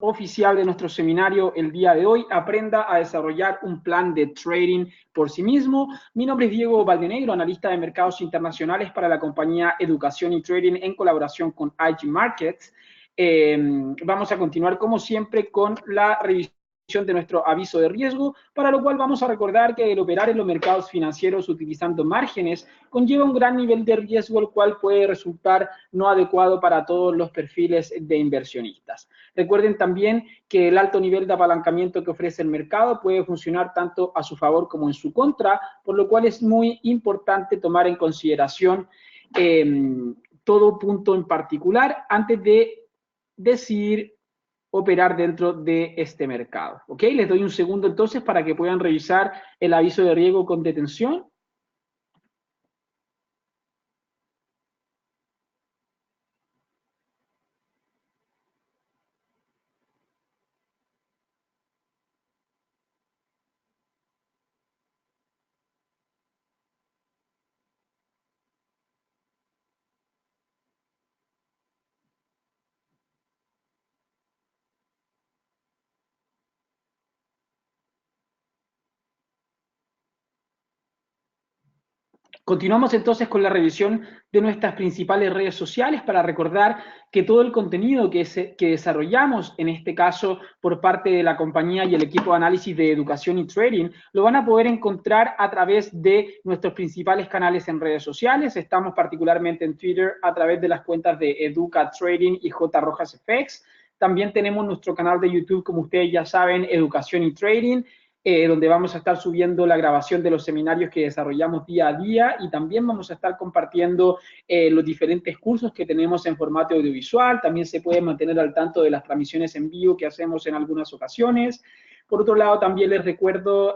oficial de nuestro seminario el día de hoy, Aprenda a desarrollar un plan de trading por sí mismo. Mi nombre es Diego Valdenegro, analista de mercados internacionales para la compañía Educación y Trading en colaboración con IG Markets. Vamos a continuar como siempre con la revisión de nuestro aviso de riesgo, para lo cual vamos a recordar que el operar en los mercados financieros utilizando márgenes conlleva un gran nivel de riesgo, el cual puede resultar no adecuado para todos los perfiles de inversionistas. Recuerden también que el alto nivel de apalancamiento que ofrece el mercado puede funcionar tanto a su favor como en su contra, por lo cual es muy importante tomar en consideración todo punto en particular antes de decidir operar dentro de este mercado. ¿Ok? Les doy un segundo entonces para que puedan revisar el aviso de riesgo con detención. Continuamos entonces con la revisión de nuestras principales redes sociales para recordar que todo el contenido que desarrollamos, en este caso por parte de la compañía y el equipo de análisis de educación y trading, lo van a poder encontrar a través de nuestros principales canales en redes sociales. Estamos particularmente en Twitter a través de las cuentas de Educa Trading y J. Rojas FX. También tenemos nuestro canal de YouTube, como ustedes ya saben, Educación y Trading, donde vamos a estar subiendo la grabación de los seminarios que desarrollamos día a día, y también vamos a estar compartiendo los diferentes cursos que tenemos en formato audiovisual. También se puede mantener al tanto de las transmisiones en vivo que hacemos en algunas ocasiones. Por otro lado, también les recuerdo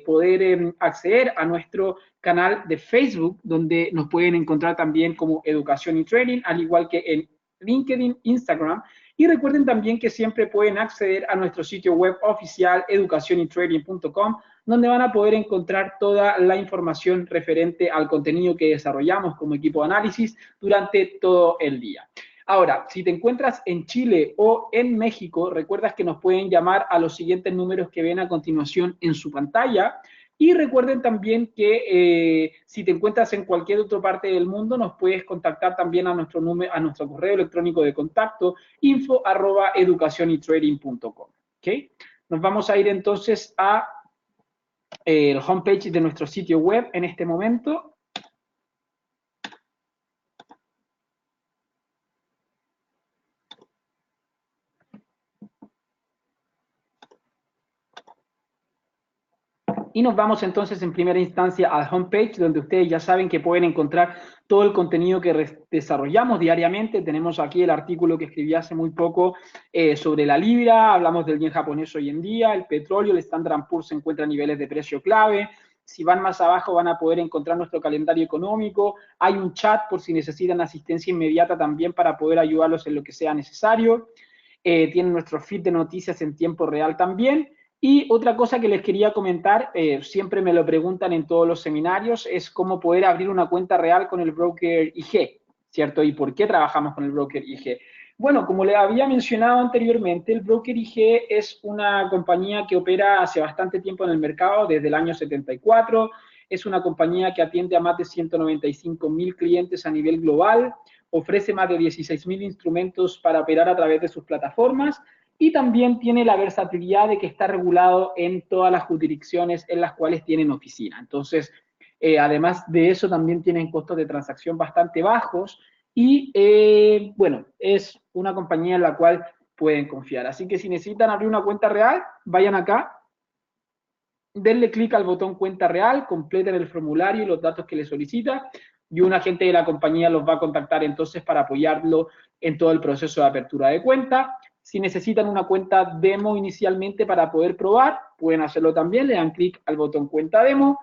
poder acceder a nuestro canal de Facebook, donde nos pueden encontrar también como Educación y Trading, al igual que en LinkedIn, Instagram. Y recuerden también que siempre pueden acceder a nuestro sitio web oficial educacionytrading.com, donde van a poder encontrar toda la información referente al contenido que desarrollamos como equipo de análisis durante todo el día. Ahora, si te encuentras en Chile o en México, recuerdas que nos pueden llamar a los siguientes números que ven a continuación en su pantalla. Y recuerden también que si te encuentras en cualquier otra parte del mundo, nos puedes contactar también a nuestro correo electrónico de contacto, info@educacionytrading.com. ¿Okay? Nos vamos a ir entonces a el homepage de nuestro sitio web en este momento. Y nos vamos entonces en primera instancia al homepage, donde ustedes ya saben que pueden encontrar todo el contenido que desarrollamos diariamente. Tenemos aquí el artículo que escribí hace muy poco sobre la libra, hablamos del yen japonés hoy en día, el petróleo, el Standard & Poor's se encuentra a niveles de precio clave. Si van más abajo van a poder encontrar nuestro calendario económico. Hay un chat por si necesitan asistencia inmediata también para poder ayudarlos en lo que sea necesario. Tienen nuestro feed de noticias en tiempo real también. Y otra cosa que les quería comentar, siempre me lo preguntan en todos los seminarios, es cómo poder abrir una cuenta real con el broker IG, ¿cierto? ¿Y por qué trabajamos con el broker IG? Bueno, como les había mencionado anteriormente, el broker IG es una compañía que opera hace bastante tiempo en el mercado, desde el año 74. Es una compañía que atiende a más de 195.000 clientes a nivel global, ofrece más de 16.000 instrumentos para operar a través de sus plataformas, y también tiene la versatilidad de que está regulado en todas las jurisdicciones en las cuales tienen oficina. Entonces, además de eso, también tienen costos de transacción bastante bajos y, bueno, es una compañía en la cual pueden confiar. Así que si necesitan abrir una cuenta real, vayan acá, denle clic al botón cuenta real, completen el formulario y los datos que les solicita, y un agente de la compañía los va a contactar entonces para apoyarlo en todo el proceso de apertura de cuenta. Si necesitan una cuenta demo inicialmente para poder probar, pueden hacerlo también, le dan clic al botón cuenta demo,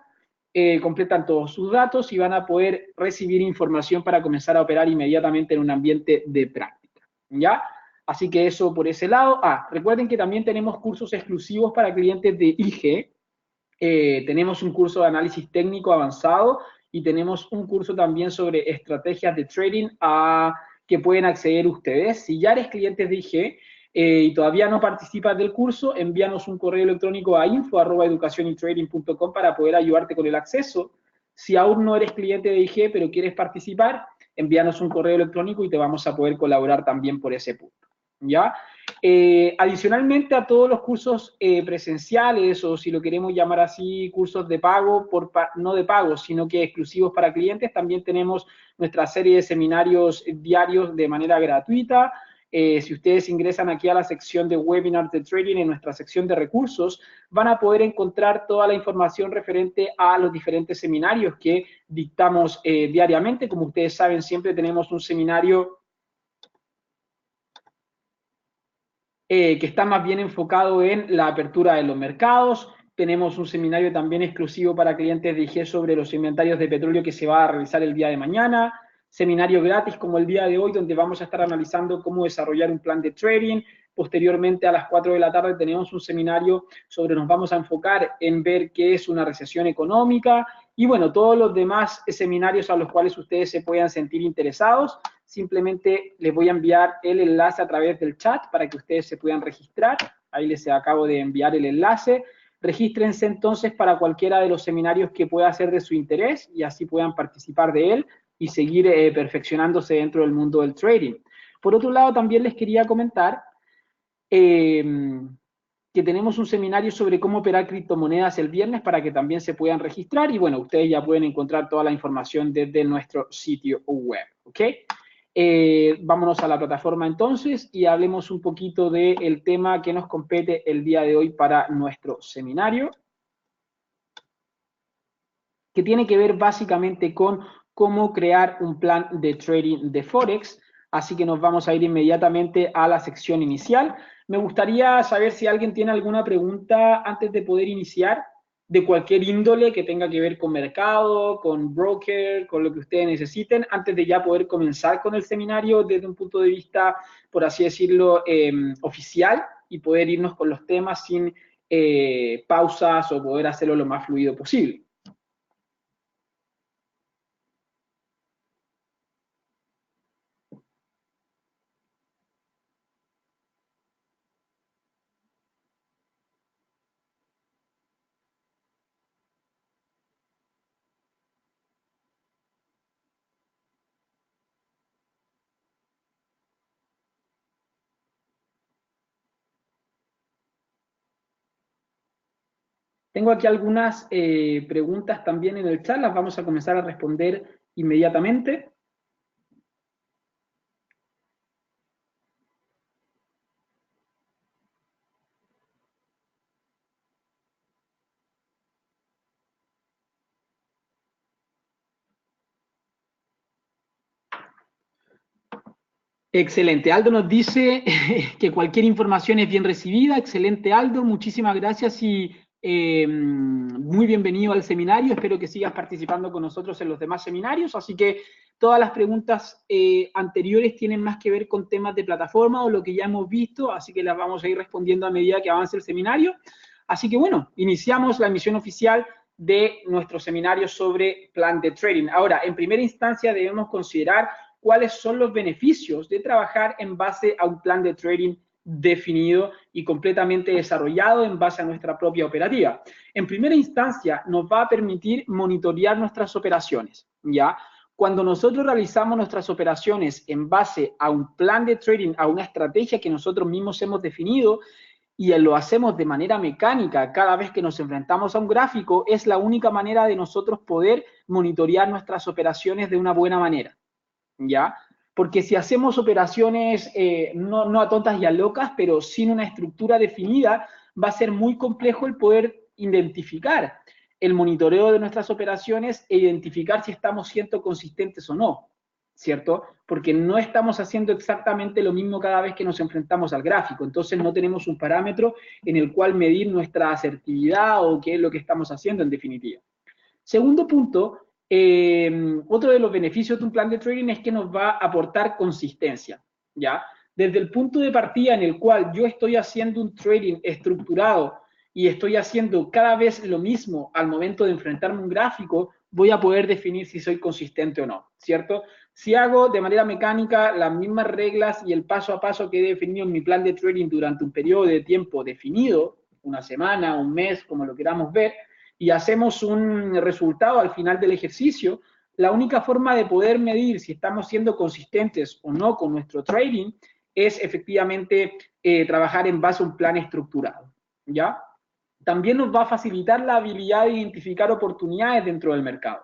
completan todos sus datos y van a poder recibir información para comenzar a operar inmediatamente en un ambiente de práctica, ¿ya? Así que eso por ese lado. Recuerden que también tenemos cursos exclusivos para clientes de IG. Tenemos un curso de análisis técnico avanzado y tenemos un curso también sobre estrategias de trading que pueden acceder ustedes. Si ya eres cliente de IG, y todavía no participas del curso, envíanos un correo electrónico a info@educacionytrading.com para poder ayudarte con el acceso. Si aún no eres cliente de IG, pero quieres participar, envíanos un correo electrónico y te vamos a poder colaborar también por ese punto, ¿ya? Adicionalmente a todos los cursos presenciales, o si lo queremos llamar así, cursos de pago, no de pago, sino que exclusivos para clientes, también tenemos nuestra serie de seminarios diarios de manera gratuita. Si ustedes ingresan aquí a la sección de webinars de trading, en nuestra sección de recursos, van a poder encontrar toda la información referente a los diferentes seminarios que dictamos diariamente. Como ustedes saben, siempre tenemos un seminario que está más bien enfocado en la apertura de los mercados. Tenemos un seminario también exclusivo para clientes de IG sobre los inventarios de petróleo que se va a realizar el día de mañana. Seminario gratis como el día de hoy, donde vamos a estar analizando cómo desarrollar un plan de trading. Posteriormente, a las 4 de la tarde, tenemos un seminario sobre nos vamos a enfocar en ver qué es una recesión económica. Y bueno, todos los demás seminarios a los cuales ustedes se puedan sentir interesados. Simplemente les voy a enviar el enlace a través del chat para que ustedes se puedan registrar. Ahí les acabo de enviar el enlace. Regístrense entonces para cualquiera de los seminarios que pueda ser de su interés y así puedan participar de él y seguir perfeccionándose dentro del mundo del trading. Por otro lado, también les quería comentar que tenemos un seminario sobre cómo operar criptomonedas el viernes para que también se puedan registrar y bueno, ustedes ya pueden encontrar toda la información desde nuestro sitio web, ¿ok? Vámonos a la plataforma entonces y hablemos un poquito del tema que nos compete el día de hoy para nuestro seminario, que tiene que ver básicamente con cómo crear un plan de trading de Forex. Así que nos vamos a ir inmediatamente a la sección inicial. Me gustaría saber si alguien tiene alguna pregunta antes de poder iniciar, de cualquier índole que tenga que ver con mercado, con broker, con lo que ustedes necesiten, antes de ya poder comenzar con el seminario desde un punto de vista, por así decirlo, oficial y poder irnos con los temas sin pausas o poder hacerlo lo más fluido posible. Tengo aquí algunas preguntas también en el chat, las vamos a comenzar a responder inmediatamente. Excelente. Aldo nos dice que cualquier información es bien recibida. Excelente, Aldo. Muchísimas gracias y muy bienvenido al seminario. Espero que sigas participando con nosotros en los demás seminarios. Así que todas las preguntas anteriores tienen más que ver con temas de plataforma o lo que ya hemos visto, así que las vamos a ir respondiendo a medida que avance el seminario. Así que bueno, iniciamos la emisión oficial de nuestro seminario sobre plan de trading. Ahora, en primera instancia debemos considerar cuáles son los beneficios de trabajar en base a un plan de trading definido y completamente desarrollado en base a nuestra propia operativa. En primera instancia, nos va a permitir monitorear nuestras operaciones, ¿ya? Cuando nosotros realizamos nuestras operaciones en base a un plan de trading, a una estrategia que nosotros mismos hemos definido, y lo hacemos de manera mecánica cada vez que nos enfrentamos a un gráfico, es la única manera de nosotros poder monitorear nuestras operaciones de una buena manera, ¿ya? Porque si hacemos operaciones no a tontas y a locas, pero sin una estructura definida, va a ser muy complejo el poder identificar el monitoreo de nuestras operaciones e identificar si estamos siendo consistentes o no, ¿cierto? Porque no estamos haciendo exactamente lo mismo cada vez que nos enfrentamos al gráfico, entonces no tenemos un parámetro en el cual medir nuestra asertividad o qué es lo que estamos haciendo en definitiva. Segundo punto, otro de los beneficios de un plan de trading es que nos va a aportar consistencia, ¿ya? Desde el punto de partida en el cual yo estoy haciendo un trading estructurado y estoy haciendo cada vez lo mismo al momento de enfrentarme a un gráfico, voy a poder definir si soy consistente o no, ¿cierto? Si hago de manera mecánica las mismas reglas y el paso a paso que he definido en mi plan de trading durante un periodo de tiempo definido, una semana, un mes, como lo queramos ver, y hacemos un resultado al final del ejercicio, la única forma de poder medir si estamos siendo consistentes o no con nuestro trading es efectivamente trabajar en base a un plan estructurado, ¿ya? También nos va a facilitar la habilidad de identificar oportunidades dentro del mercado.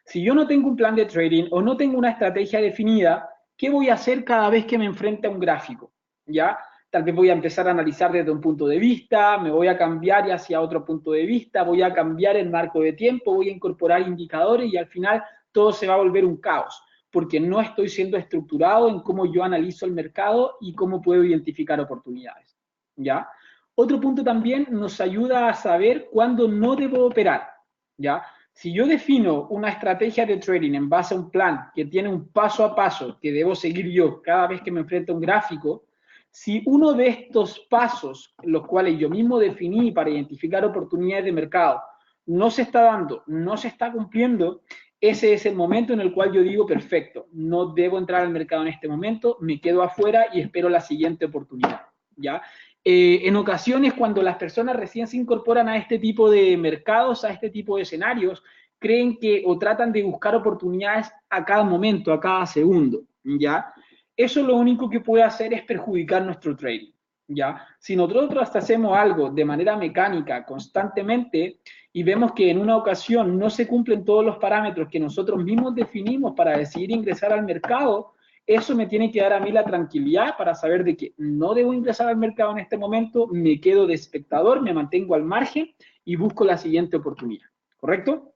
Si yo no tengo un plan de trading o no tengo una estrategia definida, ¿qué voy a hacer cada vez que me enfrente a un gráfico? ¿Ya? Tal vez voy a empezar a analizar desde un punto de vista, me voy a cambiar hacia otro punto de vista, voy a cambiar el marco de tiempo, voy a incorporar indicadores y al final todo se va a volver un caos, porque no estoy siendo estructurado en cómo yo analizo el mercado y cómo puedo identificar oportunidades. ¿Ya? Otro punto también nos ayuda a saber cuándo no debo operar. ¿Ya? Si yo defino una estrategia de trading en base a un plan que tiene un paso a paso que debo seguir yo cada vez que me enfrento a un gráfico, si uno de estos pasos, los cuales yo mismo definí para identificar oportunidades de mercado, no se está dando, no se está cumpliendo, ese es el momento en el cual yo digo, perfecto, no debo entrar al mercado en este momento, me quedo afuera y espero la siguiente oportunidad. ¿Ya? En ocasiones, cuando las personas recién se incorporan a este tipo de mercados, a este tipo de escenarios, creen que o tratan de buscar oportunidades a cada momento, a cada segundo, ¿ya? Eso lo único que puede hacer es perjudicar nuestro trading, ¿ya? Si nosotros hacemos algo de manera mecánica constantemente y vemos que en una ocasión no se cumplen todos los parámetros que nosotros mismos definimos para decidir ingresar al mercado, eso me tiene que dar a mí la tranquilidad para saber de que no debo ingresar al mercado en este momento, me quedo de espectador, me mantengo al margen y busco la siguiente oportunidad, ¿correcto?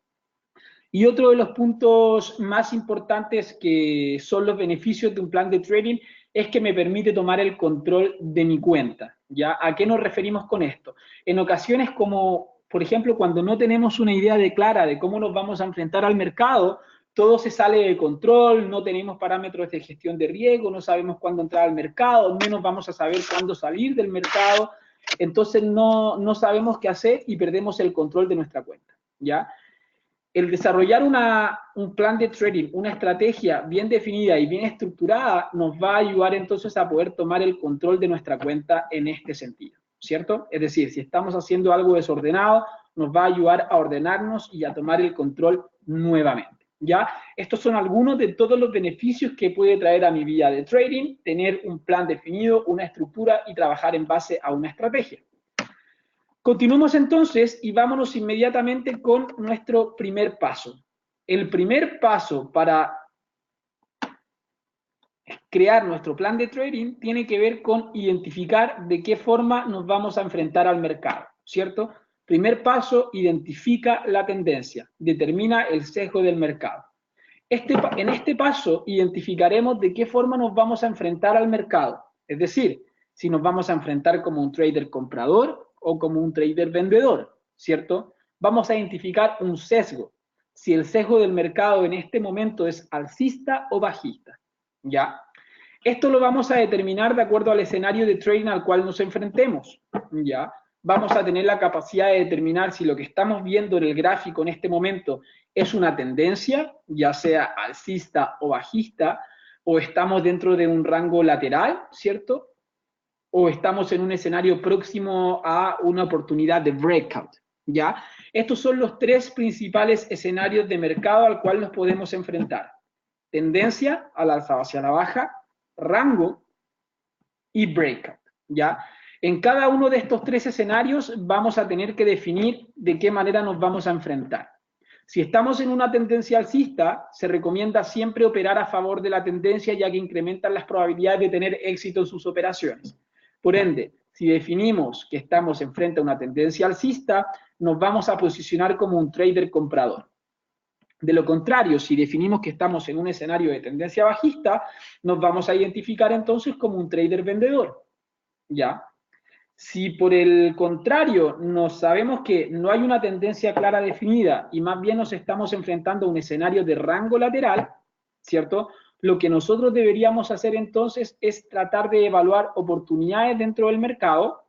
Y otro de los puntos más importantes que son los beneficios de un plan de trading es que me permite tomar el control de mi cuenta, ¿ya? ¿A qué nos referimos con esto? En ocasiones como, por ejemplo, cuando no tenemos una idea clara de cómo nos vamos a enfrentar al mercado, todo se sale de control, no tenemos parámetros de gestión de riesgo, no sabemos cuándo entrar al mercado, menos vamos a saber cuándo salir del mercado, entonces no sabemos qué hacer y perdemos el control de nuestra cuenta, ¿ya? El desarrollar un plan de trading, una estrategia bien definida y bien estructurada, nos va a ayudar entonces a poder tomar el control de nuestra cuenta en este sentido, ¿cierto? Es decir, si estamos haciendo algo desordenado, nos va a ayudar a ordenarnos y a tomar el control nuevamente, ¿ya? Estos son algunos de todos los beneficios que puede traer a mi vida de trading, tener un plan definido, una estructura y trabajar en base a una estrategia. Continuemos entonces y vámonos inmediatamente con nuestro primer paso. El primer paso para crear nuestro plan de trading tiene que ver con identificar de qué forma nos vamos a enfrentar al mercado, ¿cierto? Primer paso, identifica la tendencia, determina el sesgo del mercado. En este paso identificaremos de qué forma nos vamos a enfrentar al mercado, es decir, si nos vamos a enfrentar como un trader comprador o como un trader vendedor, ¿cierto? Vamos a identificar un sesgo, si el sesgo del mercado en este momento es alcista o bajista, ¿ya? Esto lo vamos a determinar de acuerdo al escenario de trading al cual nos enfrentemos, ¿ya? Vamos a tener la capacidad de determinar si lo que estamos viendo en el gráfico en este momento es una tendencia, ya sea alcista o bajista, o estamos dentro de un rango lateral, ¿cierto? O estamos en un escenario próximo a una oportunidad de breakout, ¿ya? Estos son los tres principales escenarios de mercado al cual nos podemos enfrentar. Tendencia al alza o hacia la baja, rango y breakout, ¿ya? En cada uno de estos tres escenarios vamos a tener que definir de qué manera nos vamos a enfrentar. Si estamos en una tendencia alcista, se recomienda siempre operar a favor de la tendencia, ya que incrementan las probabilidades de tener éxito en sus operaciones. Por ende, si definimos que estamos enfrente a una tendencia alcista, nos vamos a posicionar como un trader comprador. De lo contrario, si definimos que estamos en un escenario de tendencia bajista, nos vamos a identificar entonces como un trader vendedor, ¿ya? Si por el contrario nos sabemos que no hay una tendencia clara definida y más bien nos estamos enfrentando a un escenario de rango lateral, ¿cierto? Lo que nosotros deberíamos hacer entonces es tratar de evaluar oportunidades dentro del mercado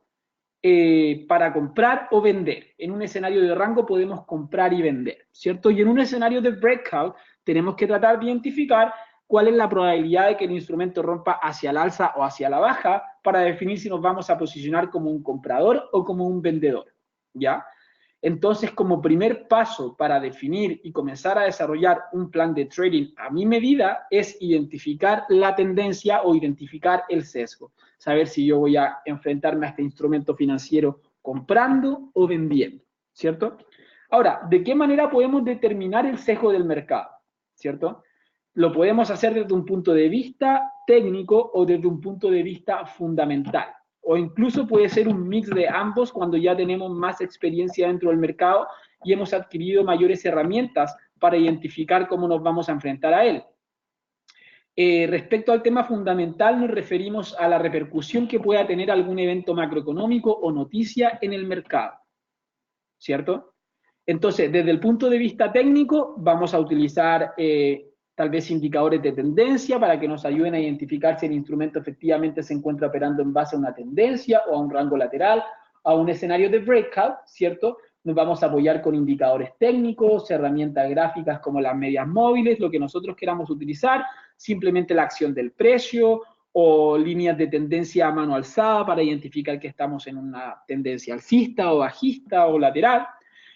para comprar o vender. En un escenario de rango podemos comprar y vender, ¿cierto? Y en un escenario de breakout tenemos que tratar de identificar cuál es la probabilidad de que el instrumento rompa hacia el alza o hacia la baja para definir si nos vamos a posicionar como un comprador o como un vendedor, ¿ya? Entonces, como primer paso para definir y comenzar a desarrollar un plan de trading a mi medida es identificar la tendencia o identificar el sesgo. Saber si yo voy a enfrentarme a este instrumento financiero comprando o vendiendo, ¿cierto? Ahora, ¿de qué manera podemos determinar el sesgo del mercado? ¿Cierto? Lo podemos hacer desde un punto de vista técnico o desde un punto de vista fundamental. O incluso puede ser un mix de ambos cuando ya tenemos más experiencia dentro del mercado y hemos adquirido mayores herramientas para identificar cómo nos vamos a enfrentar a él. Respecto al tema fundamental, nos referimos a la repercusión que pueda tener algún evento macroeconómico o noticia en el mercado, ¿cierto? Entonces, desde el punto de vista técnico, vamos a utilizar tal vez indicadores de tendencia para que nos ayuden a identificar si el instrumento efectivamente se encuentra operando en base a una tendencia o a un rango lateral, a un escenario de breakout, ¿cierto? Nos vamos a apoyar con indicadores técnicos, herramientas gráficas como las medias móviles, lo que nosotros queramos utilizar, simplemente la acción del precio o líneas de tendencia a mano alzada para identificar que estamos en una tendencia alcista o bajista o lateral.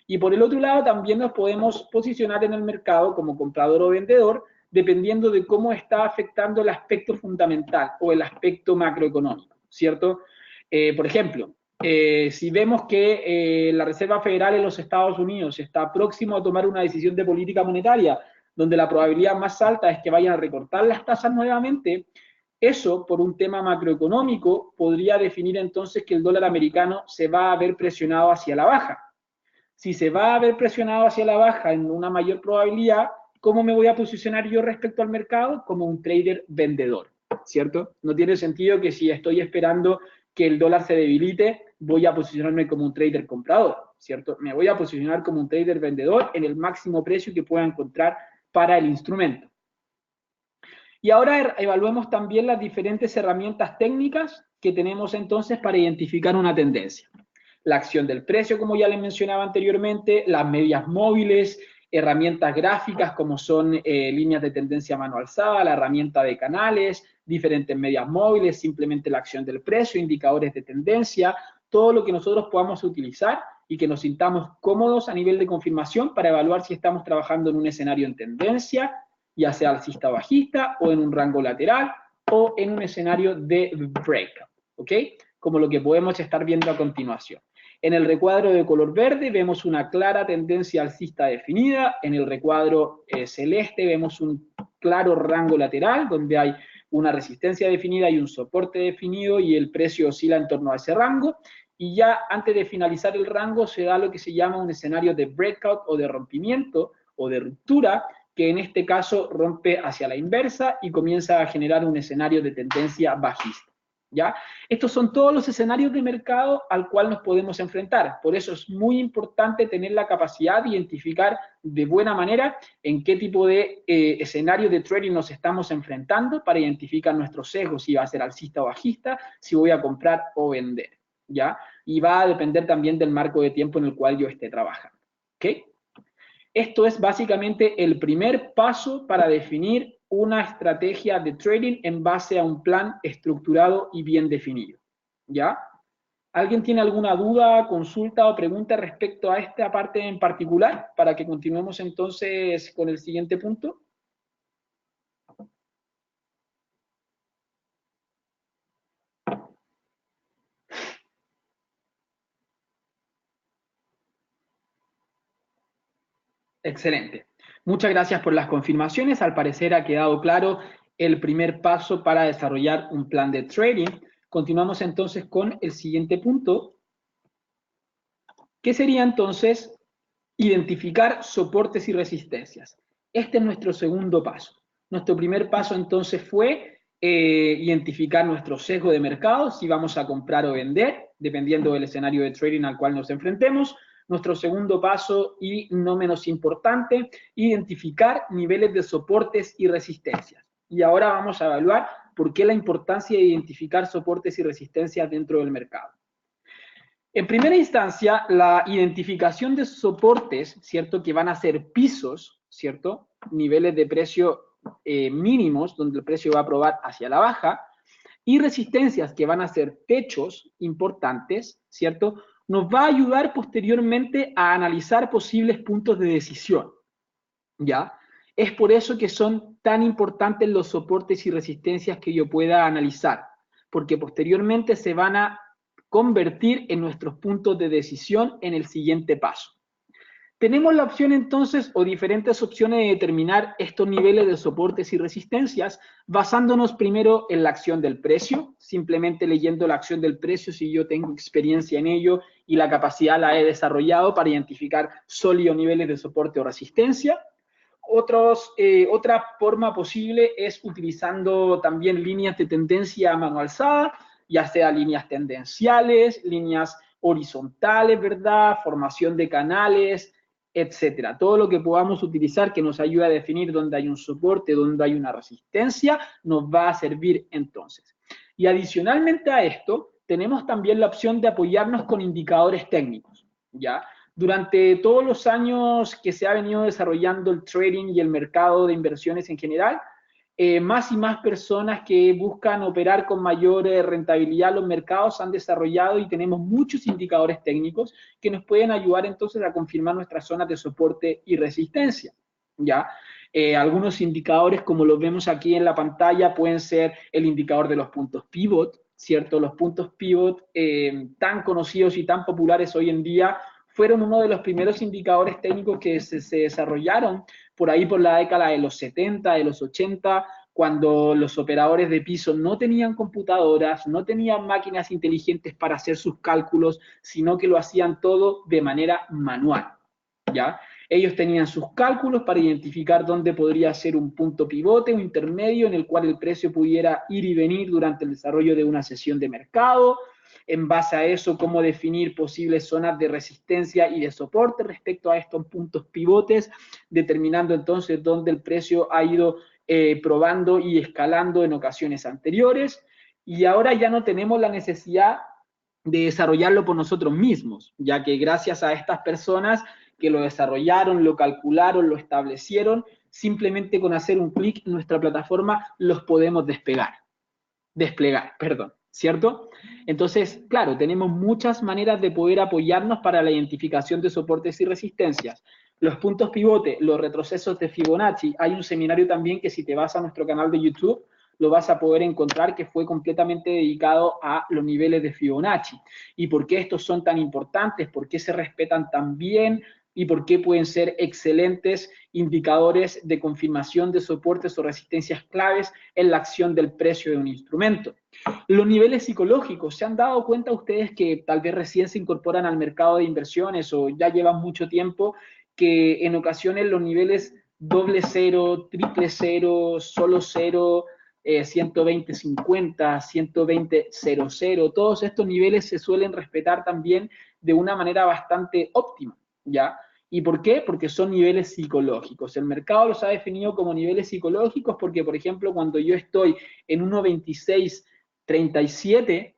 Y por el otro lado, también nos podemos posicionar en el mercado como comprador o vendedor, dependiendo de cómo está afectando el aspecto fundamental o el aspecto macroeconómico, ¿cierto? Por ejemplo, si vemos que la Reserva Federal en los Estados Unidos está próximo a tomar una decisión de política monetaria, donde la probabilidad más alta es que vayan a recortar las tasas nuevamente, eso, por un tema macroeconómico, podría definir entonces que el dólar americano se va a ver presionado hacia la baja. Si se va a ver presionado hacia la baja en una mayor probabilidad, ¿cómo me voy a posicionar yo respecto al mercado? Como un trader vendedor, ¿cierto? No tiene sentido que si estoy esperando que el dólar se debilite, voy a posicionarme como un trader comprador, ¿cierto? Me voy a posicionar como un trader vendedor en el máximo precio que pueda encontrar para el instrumento. Y ahora evaluemos también las diferentes herramientas técnicas que tenemos entonces para identificar una tendencia. La acción del precio, como ya les mencionaba anteriormente, las medias móviles, herramientas gráficas como son líneas de tendencia a mano alzada, la herramienta de canales, diferentes medias móviles, simplemente la acción del precio, indicadores de tendencia, todo lo que nosotros podamos utilizar y que nos sintamos cómodos a nivel de confirmación para evaluar si estamos trabajando en un escenario en tendencia, ya sea alcista o bajista, o en un rango lateral, o en un escenario de breakout, ¿ok? Como lo que podemos estar viendo a continuación. En el recuadro de color verde vemos una clara tendencia alcista definida, en el recuadro celeste vemos un claro rango lateral, donde hay una resistencia definida y un soporte definido, y el precio oscila en torno a ese rango, y ya antes de finalizar el rango se da lo que se llama un escenario de breakout o de rompimiento o de ruptura, que en este caso rompe hacia la inversa y comienza a generar un escenario de tendencia bajista, ¿ya? Estos son todos los escenarios de mercado al cual nos podemos enfrentar. Por eso es muy importante tener la capacidad de identificar de buena manera en qué tipo de escenario de trading nos estamos enfrentando para identificar nuestros sesgos, si va a ser alcista o bajista, si voy a comprar o vender, ¿ya? Y va a depender también del marco de tiempo en el cual yo esté trabajando, ¿ok? Esto es básicamente el primer paso para definir una estrategia de trading en base a un plan estructurado y bien definido, ¿ya? ¿Alguien tiene alguna duda, consulta o pregunta respecto a esta parte en particular para que continuemos entonces con el siguiente punto? Excelente. Muchas gracias por las confirmaciones. Al parecer ha quedado claro el primer paso para desarrollar un plan de trading. Continuamos entonces con el siguiente punto, que sería entonces identificar soportes y resistencias. Este es nuestro segundo paso. Nuestro primer paso entonces fue identificar nuestro sesgo de mercado, si vamos a comprar o vender, dependiendo del escenario de trading al cual nos enfrentemos. Nuestro segundo paso, y no menos importante, identificar niveles de soportes y resistencias. Y ahora vamos a evaluar por qué la importancia de identificar soportes y resistencias dentro del mercado. En primera instancia, la identificación de soportes, ¿cierto? Que van a ser pisos, ¿cierto? Niveles de precio mínimos, donde el precio va a probar hacia la baja, y resistencias que van a ser techos importantes, ¿cierto? Nos va a ayudar posteriormente a analizar posibles puntos de decisión, ¿ya? Es por eso que son tan importantes los soportes y resistencias que yo pueda analizar, porque posteriormente se van a convertir en nuestros puntos de decisión en el siguiente paso. Tenemos la opción entonces o diferentes opciones de determinar estos niveles de soportes y resistencias basándonos primero en la acción del precio, simplemente leyendo la acción del precio si yo tengo experiencia en ello y la capacidad la he desarrollado para identificar sólidos niveles de soporte o resistencia. Otra forma posible es utilizando también líneas de tendencia a mano alzada, ya sea líneas tendenciales, líneas horizontales, ¿verdad? Formación de canales, etcétera. Todo lo que podamos utilizar que nos ayude a definir dónde hay un soporte, dónde hay una resistencia, nos va a servir entonces. Y adicionalmente a esto, tenemos también la opción de apoyarnos con indicadores técnicos, ¿ya? Durante todos los años que se ha venido desarrollando el trading y el mercado de inversiones en general, más y más personas que buscan operar con mayor rentabilidad los mercados han desarrollado y tenemos muchos indicadores técnicos que nos pueden ayudar entonces a confirmar nuestras zonas de soporte y resistencia, ¿ya? Algunos indicadores, como los vemos aquí en la pantalla, pueden ser el indicador de los puntos pivot, ¿cierto? Los puntos pivot tan conocidos y tan populares hoy en día fueron uno de los primeros indicadores técnicos que se desarrollaron por ahí por la década de los 70, de los 80, cuando los operadores de piso no tenían computadoras, no tenían máquinas inteligentes para hacer sus cálculos, sino que lo hacían todo de manera manual, ¿ya? Ellos tenían sus cálculos para identificar dónde podría ser un punto pivote o intermedio en el cual el precio pudiera ir y venir durante el desarrollo de una sesión de mercado. En base a eso, cómo definir posibles zonas de resistencia y de soporte respecto a estos puntos pivotes, determinando entonces dónde el precio ha ido probando y escalando en ocasiones anteriores. Y ahora ya no tenemos la necesidad de desarrollarlo por nosotros mismos, ya que gracias a estas personas que lo desarrollaron, lo calcularon, lo establecieron, simplemente con hacer un clic en nuestra plataforma los podemos desplegar, perdón, ¿cierto? Entonces, claro, tenemos muchas maneras de poder apoyarnos para la identificación de soportes y resistencias. Los puntos pivote, los retrocesos de Fibonacci. Hay un seminario también que si te vas a nuestro canal de YouTube, lo vas a poder encontrar que fue completamente dedicado a los niveles de Fibonacci. ¿Y por qué estos son tan importantes? ¿Por qué se respetan tan bien? ¿Y por qué pueden ser excelentes indicadores de confirmación de soportes o resistencias claves en la acción del precio de un instrumento? Los niveles psicológicos, ¿se han dado cuenta ustedes que tal vez recién se incorporan al mercado de inversiones o ya llevan mucho tiempo que en ocasiones los niveles doble cero, triple cero, solo cero, 120-50, 120-00, todos estos niveles se suelen respetar también de una manera bastante óptima, ¿ya? ¿Y por qué? Porque son niveles psicológicos. El mercado los ha definido como niveles psicológicos porque, por ejemplo, cuando yo estoy en 1.2637,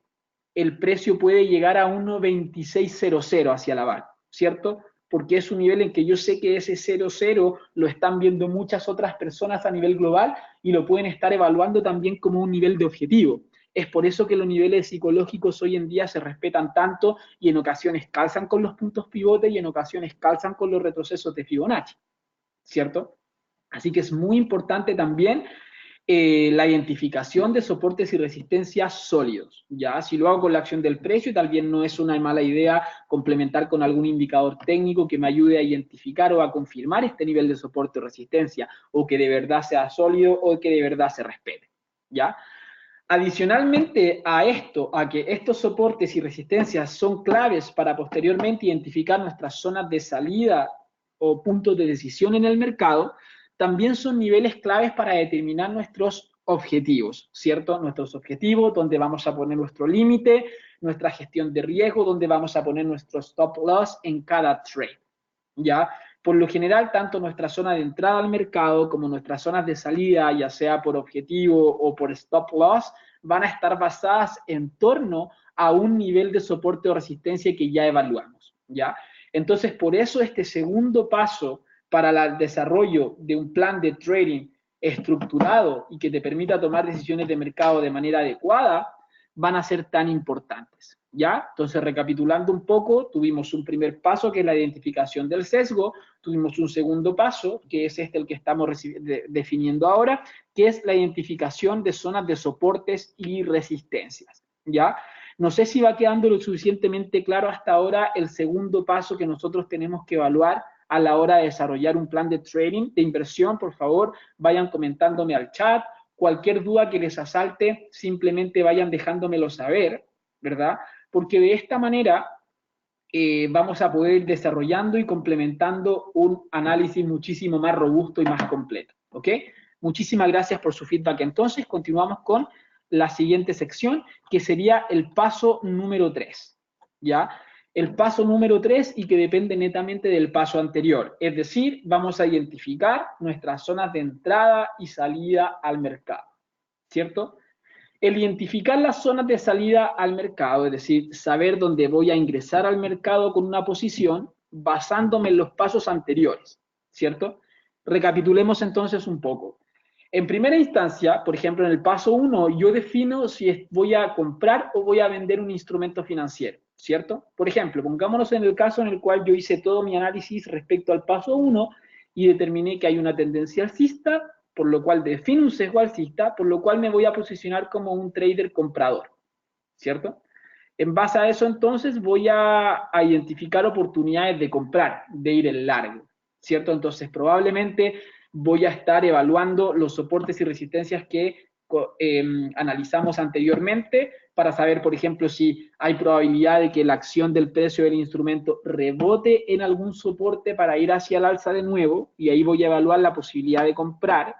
el precio puede llegar a 1.2600 hacia la baja, ¿cierto? Porque es un nivel en que yo sé que ese 00 lo están viendo muchas otras personas a nivel global y lo pueden estar evaluando también como un nivel de objetivo. Es por eso que los niveles psicológicos hoy en día se respetan tanto y en ocasiones calzan con los puntos pivote y en ocasiones calzan con los retrocesos de Fibonacci, ¿cierto? Así que es muy importante también la identificación de soportes y resistencias sólidos. Ya, si lo hago con la acción del precio, también no es una mala idea complementar con algún indicador técnico que me ayude a identificar o a confirmar este nivel de soporte o resistencia, o que de verdad sea sólido o que de verdad se respete. ¿Ya? Adicionalmente a esto, a que estos soportes y resistencias son claves para posteriormente identificar nuestras zonas de salida o puntos de decisión en el mercado, también son niveles claves para determinar nuestros objetivos, ¿cierto? Nuestros objetivos, donde vamos a poner nuestro límite, nuestra gestión de riesgo, donde vamos a poner nuestro stop loss en cada trade, ¿ya? Por lo general, tanto nuestra zona de entrada al mercado como nuestras zonas de salida, ya sea por objetivo o por stop loss, van a estar basadas en torno a un nivel de soporte o resistencia que ya evaluamos, ¿ya? Entonces, por eso este segundo paso para el desarrollo de un plan de trading estructurado y que te permita tomar decisiones de mercado de manera adecuada, van a ser tan importantes, ¿ya? Entonces, recapitulando un poco, tuvimos un primer paso, que es la identificación del sesgo, tuvimos un segundo paso, que es el que estamos definiendo ahora, que es la identificación de zonas de soportes y resistencias, ¿ya? No sé si va quedando lo suficientemente claro hasta ahora el segundo paso que nosotros tenemos que evaluar a la hora de desarrollar un plan de trading, de inversión. Por favor, vayan comentándome al chat. Cualquier duda que les asalte, simplemente vayan dejándomelo saber, ¿verdad? Porque de esta manera vamos a poder ir desarrollando y complementando un análisis muchísimo más robusto y más completo, ¿ok? Muchísimas gracias por su feedback. Entonces, continuamos con la siguiente sección, que sería el paso número 3, ¿ya? El paso número 3 y que depende netamente del paso anterior. Es decir, vamos a identificar nuestras zonas de entrada y salida al mercado, ¿cierto? El identificar las zonas de salida al mercado, es decir, saber dónde voy a ingresar al mercado con una posición basándome en los pasos anteriores, ¿cierto? Recapitulemos entonces un poco. En primera instancia, por ejemplo, en el paso 1, yo defino si voy a comprar o voy a vender un instrumento financiero, ¿cierto? Por ejemplo, pongámonos en el caso en el cual yo hice todo mi análisis respecto al paso 1 y determiné que hay una tendencia alcista, por lo cual defino un sesgo alcista, por lo cual me voy a posicionar como un trader comprador, ¿cierto? En base a eso, entonces, voy a identificar oportunidades de comprar, de ir en largo, ¿cierto? Entonces, probablemente voy a estar evaluando los soportes y resistencias que analizamos anteriormente para saber, por ejemplo, si hay probabilidad de que la acción del precio del instrumento rebote en algún soporte para ir hacia el alza de nuevo, y ahí voy a evaluar la posibilidad de comprar.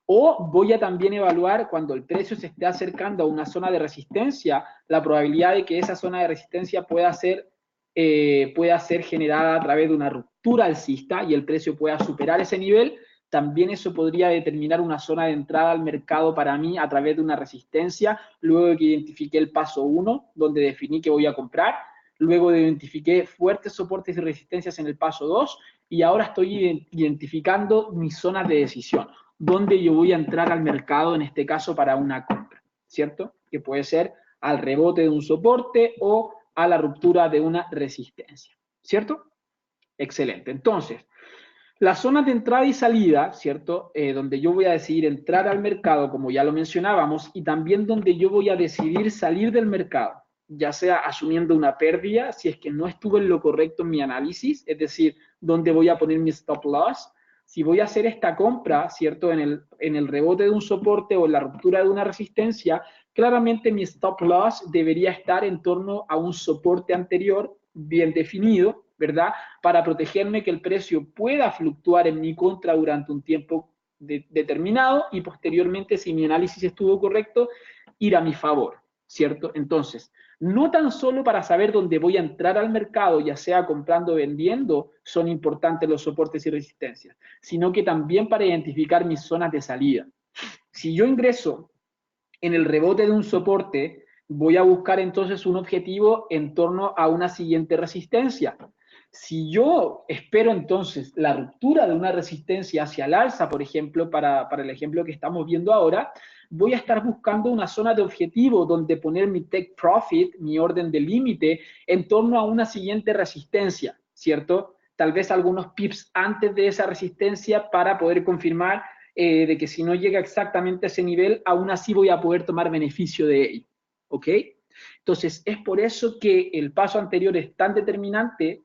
O voy a también evaluar cuando el precio se esté acercando a una zona de resistencia, la probabilidad de que esa zona de resistencia pueda ser generada a través de una ruptura alcista y el precio pueda superar ese nivel. También eso podría determinar una zona de entrada al mercado para mí a través de una resistencia, luego de que identifiqué el paso 1, donde definí que voy a comprar, luego de identifiqué fuertes soportes y resistencias en el paso 2, y ahora estoy identificando mis zonas de decisión, donde yo voy a entrar al mercado, en este caso para una compra, ¿cierto? Que puede ser al rebote de un soporte o a la ruptura de una resistencia, ¿cierto? Excelente. Entonces, las zonas de entrada y salida, ¿cierto? Donde yo voy a decidir entrar al mercado, como ya lo mencionábamos, y también donde yo voy a decidir salir del mercado, ya sea asumiendo una pérdida, si es que no estuve en lo correcto en mi análisis, es decir, donde voy a poner mi stop loss. Si voy a hacer esta compra, ¿cierto? En el rebote de un soporte o en la ruptura de una resistencia, claramente mi stop loss debería estar en torno a un soporte anterior bien definido, ¿verdad? Para protegerme que el precio pueda fluctuar en mi contra durante un tiempo determinado y posteriormente, si mi análisis estuvo correcto, ir a mi favor, ¿cierto? Entonces, no tan solo para saber dónde voy a entrar al mercado, ya sea comprando o vendiendo, son importantes los soportes y resistencias, sino que también para identificar mis zonas de salida. Si yo ingreso en el rebote de un soporte, voy a buscar entonces un objetivo en torno a una siguiente resistencia. Si yo espero entonces la ruptura de una resistencia hacia el alza, por ejemplo, para el ejemplo que estamos viendo ahora, voy a estar buscando una zona de objetivo donde poner mi take profit, mi orden de límite, en torno a una siguiente resistencia, ¿cierto? Tal vez algunos pips antes de esa resistencia para poder confirmar de que si no llega exactamente a ese nivel, aún así voy a poder tomar beneficio de ello, ¿ok? Entonces, es por eso que el paso anterior es tan determinante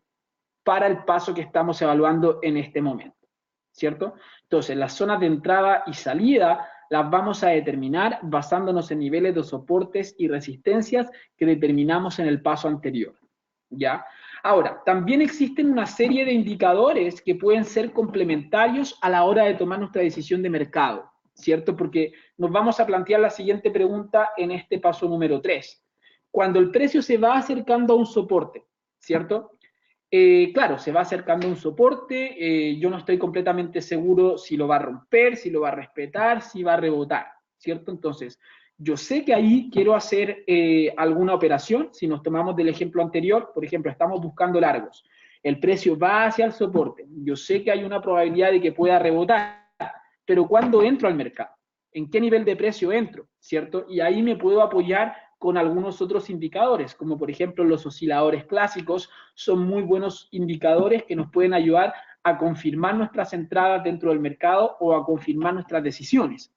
para el paso que estamos evaluando en este momento, ¿cierto? Entonces, las zonas de entrada y salida las vamos a determinar basándonos en niveles de soportes y resistencias que determinamos en el paso anterior, ¿ya? Ahora, también existen una serie de indicadores que pueden ser complementarios a la hora de tomar nuestra decisión de mercado, ¿cierto? Porque nos vamos a plantear la siguiente pregunta en este paso número 3. Cuando el precio se va acercando a un soporte, ¿cierto? Claro, se va acercando a un soporte, yo no estoy completamente seguro si lo va a romper, si lo va a respetar, si va a rebotar, ¿cierto? Entonces, yo sé que ahí quiero hacer alguna operación. Si nos tomamos del ejemplo anterior, por ejemplo, estamos buscando largos. El precio va hacia el soporte. Yo sé que hay una probabilidad de que pueda rebotar. pero ¿cuándo entro al mercado? ¿En qué nivel de precio entro? ¿Cierto? Y ahí me puedo apoyar con algunos otros indicadores, como por ejemplo los osciladores clásicos, son muy buenos indicadores que nos pueden ayudar a confirmar nuestras entradas dentro del mercado o a confirmar nuestras decisiones.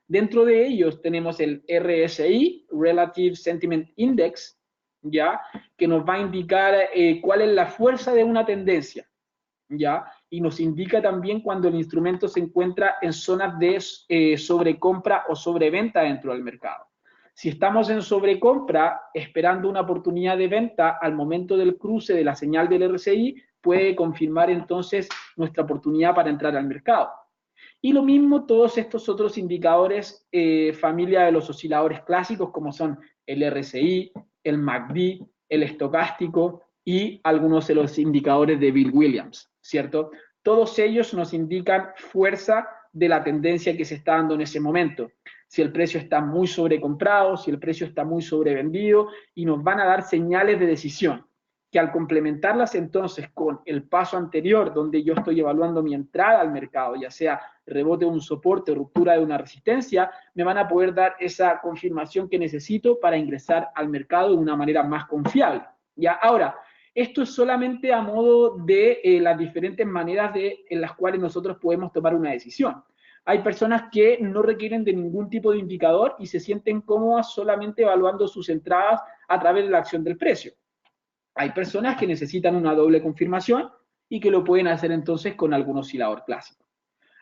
Dentro de ellos tenemos el RSI, Relative Sentiment Index, ¿ya? Que nos va a indicar cuál es la fuerza de una tendencia, ¿ya? Y nos indica también cuando el instrumento se encuentra en zonas de sobrecompra o sobreventa dentro del mercado. Si estamos en sobrecompra, esperando una oportunidad de venta al momento del cruce de la señal del RSI, puede confirmar entonces nuestra oportunidad para entrar al mercado. Y lo mismo todos estos otros indicadores, familia de los osciladores clásicos, como son el RSI, el MACD, el estocástico y algunos de los indicadores de Bill Williams, ¿cierto? Todos ellos nos indican fuerza de la tendencia que se está dando en ese momento. Si el precio está muy sobrecomprado, si el precio está muy sobrevendido, y nos van a dar señales de decisión que al complementarlas entonces con el paso anterior, donde yo estoy evaluando mi entrada al mercado, ya sea rebote de un soporte, ruptura de una resistencia, me van a poder dar esa confirmación que necesito para ingresar al mercado de una manera más confiable. Ya, ahora, esto es solamente a modo de las diferentes maneras en las cuales nosotros podemos tomar una decisión. Hay personas que no requieren de ningún tipo de indicador y se sienten cómodas solamente evaluando sus entradas a través de la acción del precio. Hay personas que necesitan una doble confirmación y que lo pueden hacer entonces con algún oscilador clásico.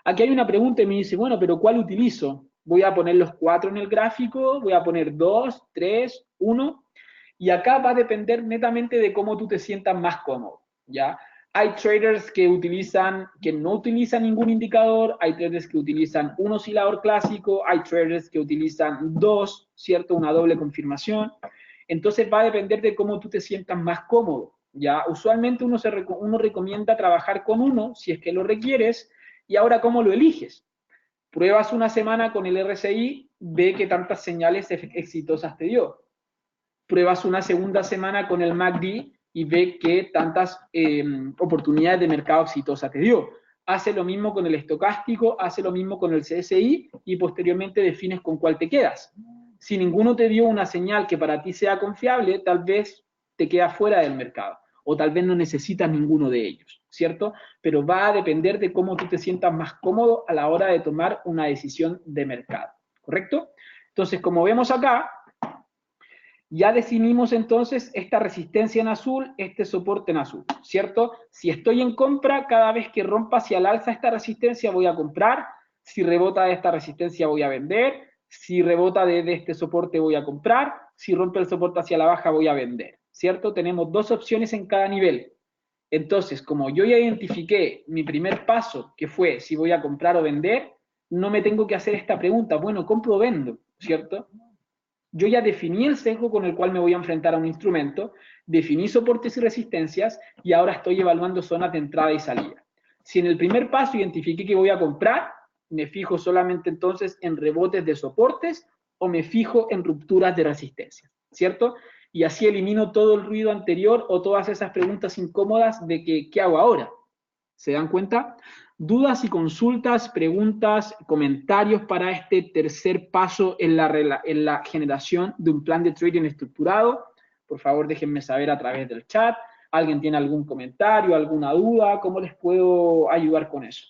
Aquí hay una pregunta y me dice, bueno, pero ¿cuál utilizo? Voy a poner los 4 en el gráfico, voy a poner 2, 3, 1, y acá va a depender netamente de cómo tú te sientas más cómodo, ¿ya? Hay traders que no utilizan ningún indicador, hay traders que utilizan un oscilador clásico, hay traders que utilizan dos, ¿cierto? Una doble confirmación. Entonces va a depender de cómo tú te sientas más cómodo, ¿ya? Usualmente uno recomienda trabajar con uno si es que lo requieres. Y ahora, ¿cómo lo eliges? Pruebas una semana con el RSI, ve qué tantas señales exitosas te dio. Pruebas una segunda semana con el MACD y ve qué tantas oportunidades de mercado exitosas te dio. Hace lo mismo con el estocástico, hace lo mismo con el CSI y posteriormente defines con cuál te quedas. Si ninguno te dio una señal que para ti sea confiable, tal vez te quedas fuera del mercado o tal vez no necesitas ninguno de ellos, ¿cierto? Pero va a depender de cómo tú te sientas más cómodo a la hora de tomar una decisión de mercado, ¿correcto? Entonces, como vemos acá, ya definimos entonces esta resistencia en azul, este soporte en azul, ¿cierto? Si estoy en compra, cada vez que rompa hacia el alza esta resistencia voy a comprar, si rebota de esta resistencia voy a vender, si rebota desde este soporte voy a comprar, si rompe el soporte hacia la baja voy a vender, ¿cierto? Tenemos dos opciones en cada nivel. Entonces, como yo ya identifiqué mi primer paso, que fue si voy a comprar o vender, no me tengo que hacer esta pregunta, bueno, compro o vendo, ¿cierto? Yo ya definí el sesgo con el cual me voy a enfrentar a un instrumento, definí soportes y resistencias y ahora estoy evaluando zonas de entrada y salida. Si en el primer paso identifiqué que voy a comprar, me fijo solamente entonces en rebotes de soportes o me fijo en rupturas de resistencia, ¿cierto? Y así elimino todo el ruido anterior o todas esas preguntas incómodas de que, ¿qué hago ahora? ¿Se dan cuenta? Dudas y consultas, preguntas, comentarios para este tercer paso en la generación de un plan de trading estructurado. Por favor, déjenme saber a través del chat. ¿Alguien tiene algún comentario, alguna duda? ¿Cómo les puedo ayudar con eso?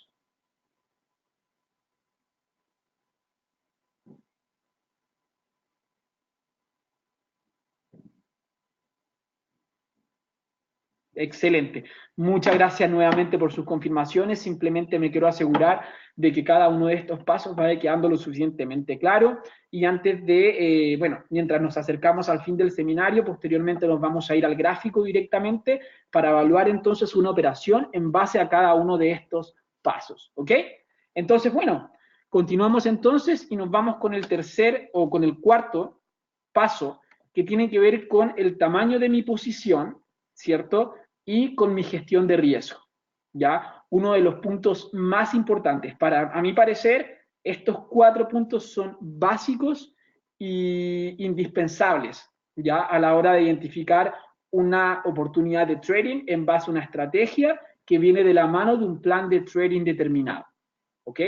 Excelente. Muchas gracias nuevamente por sus confirmaciones. Simplemente me quiero asegurar de que cada uno de estos pasos vaya quedando lo suficientemente claro. Y antes de, bueno, mientras nos acercamos al fin del seminario, posteriormente nos vamos a ir al gráfico directamente para evaluar entonces una operación en base a cada uno de estos pasos. ¿Ok? Entonces, bueno, continuamos entonces y nos vamos con el tercer o con el cuarto paso que tiene que ver con el tamaño de mi posición, ¿cierto? Y con mi gestión de riesgo, ¿ya? Uno de los puntos más importantes. A mi parecer, estos 4 puntos son básicos e indispensables, ¿ya? A la hora de identificar una oportunidad de trading en base a una estrategia que viene de la mano de un plan de trading determinado, ¿ok?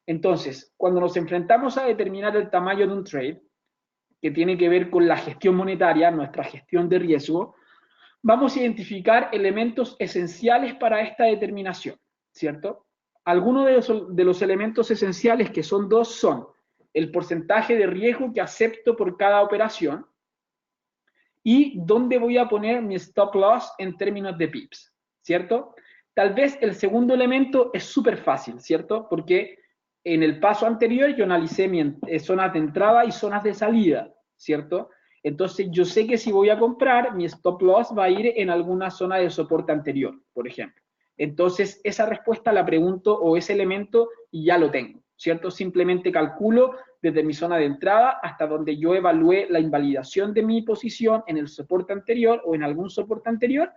Entonces, cuando nos enfrentamos a determinar el tamaño de un trade, que tiene que ver con la gestión monetaria, nuestra gestión de riesgo, vamos a identificar elementos esenciales para esta determinación, ¿cierto? Algunos de los elementos esenciales, que son dos, son el porcentaje de riesgo que acepto por cada operación y dónde voy a poner mi stop loss en términos de pips, ¿cierto? Tal vez el segundo elemento es súper fácil, ¿cierto? Porque en el paso anterior yo analicé zonas de entrada y zonas de salida, ¿cierto? Entonces yo sé que si voy a comprar, mi stop loss va a ir en alguna zona de soporte anterior, por ejemplo. Entonces esa respuesta la pregunto o ese elemento y ya lo tengo, ¿cierto? Simplemente calculo desde mi zona de entrada hasta donde yo evalué la invalidación de mi posición en el soporte anterior o en algún soporte anterior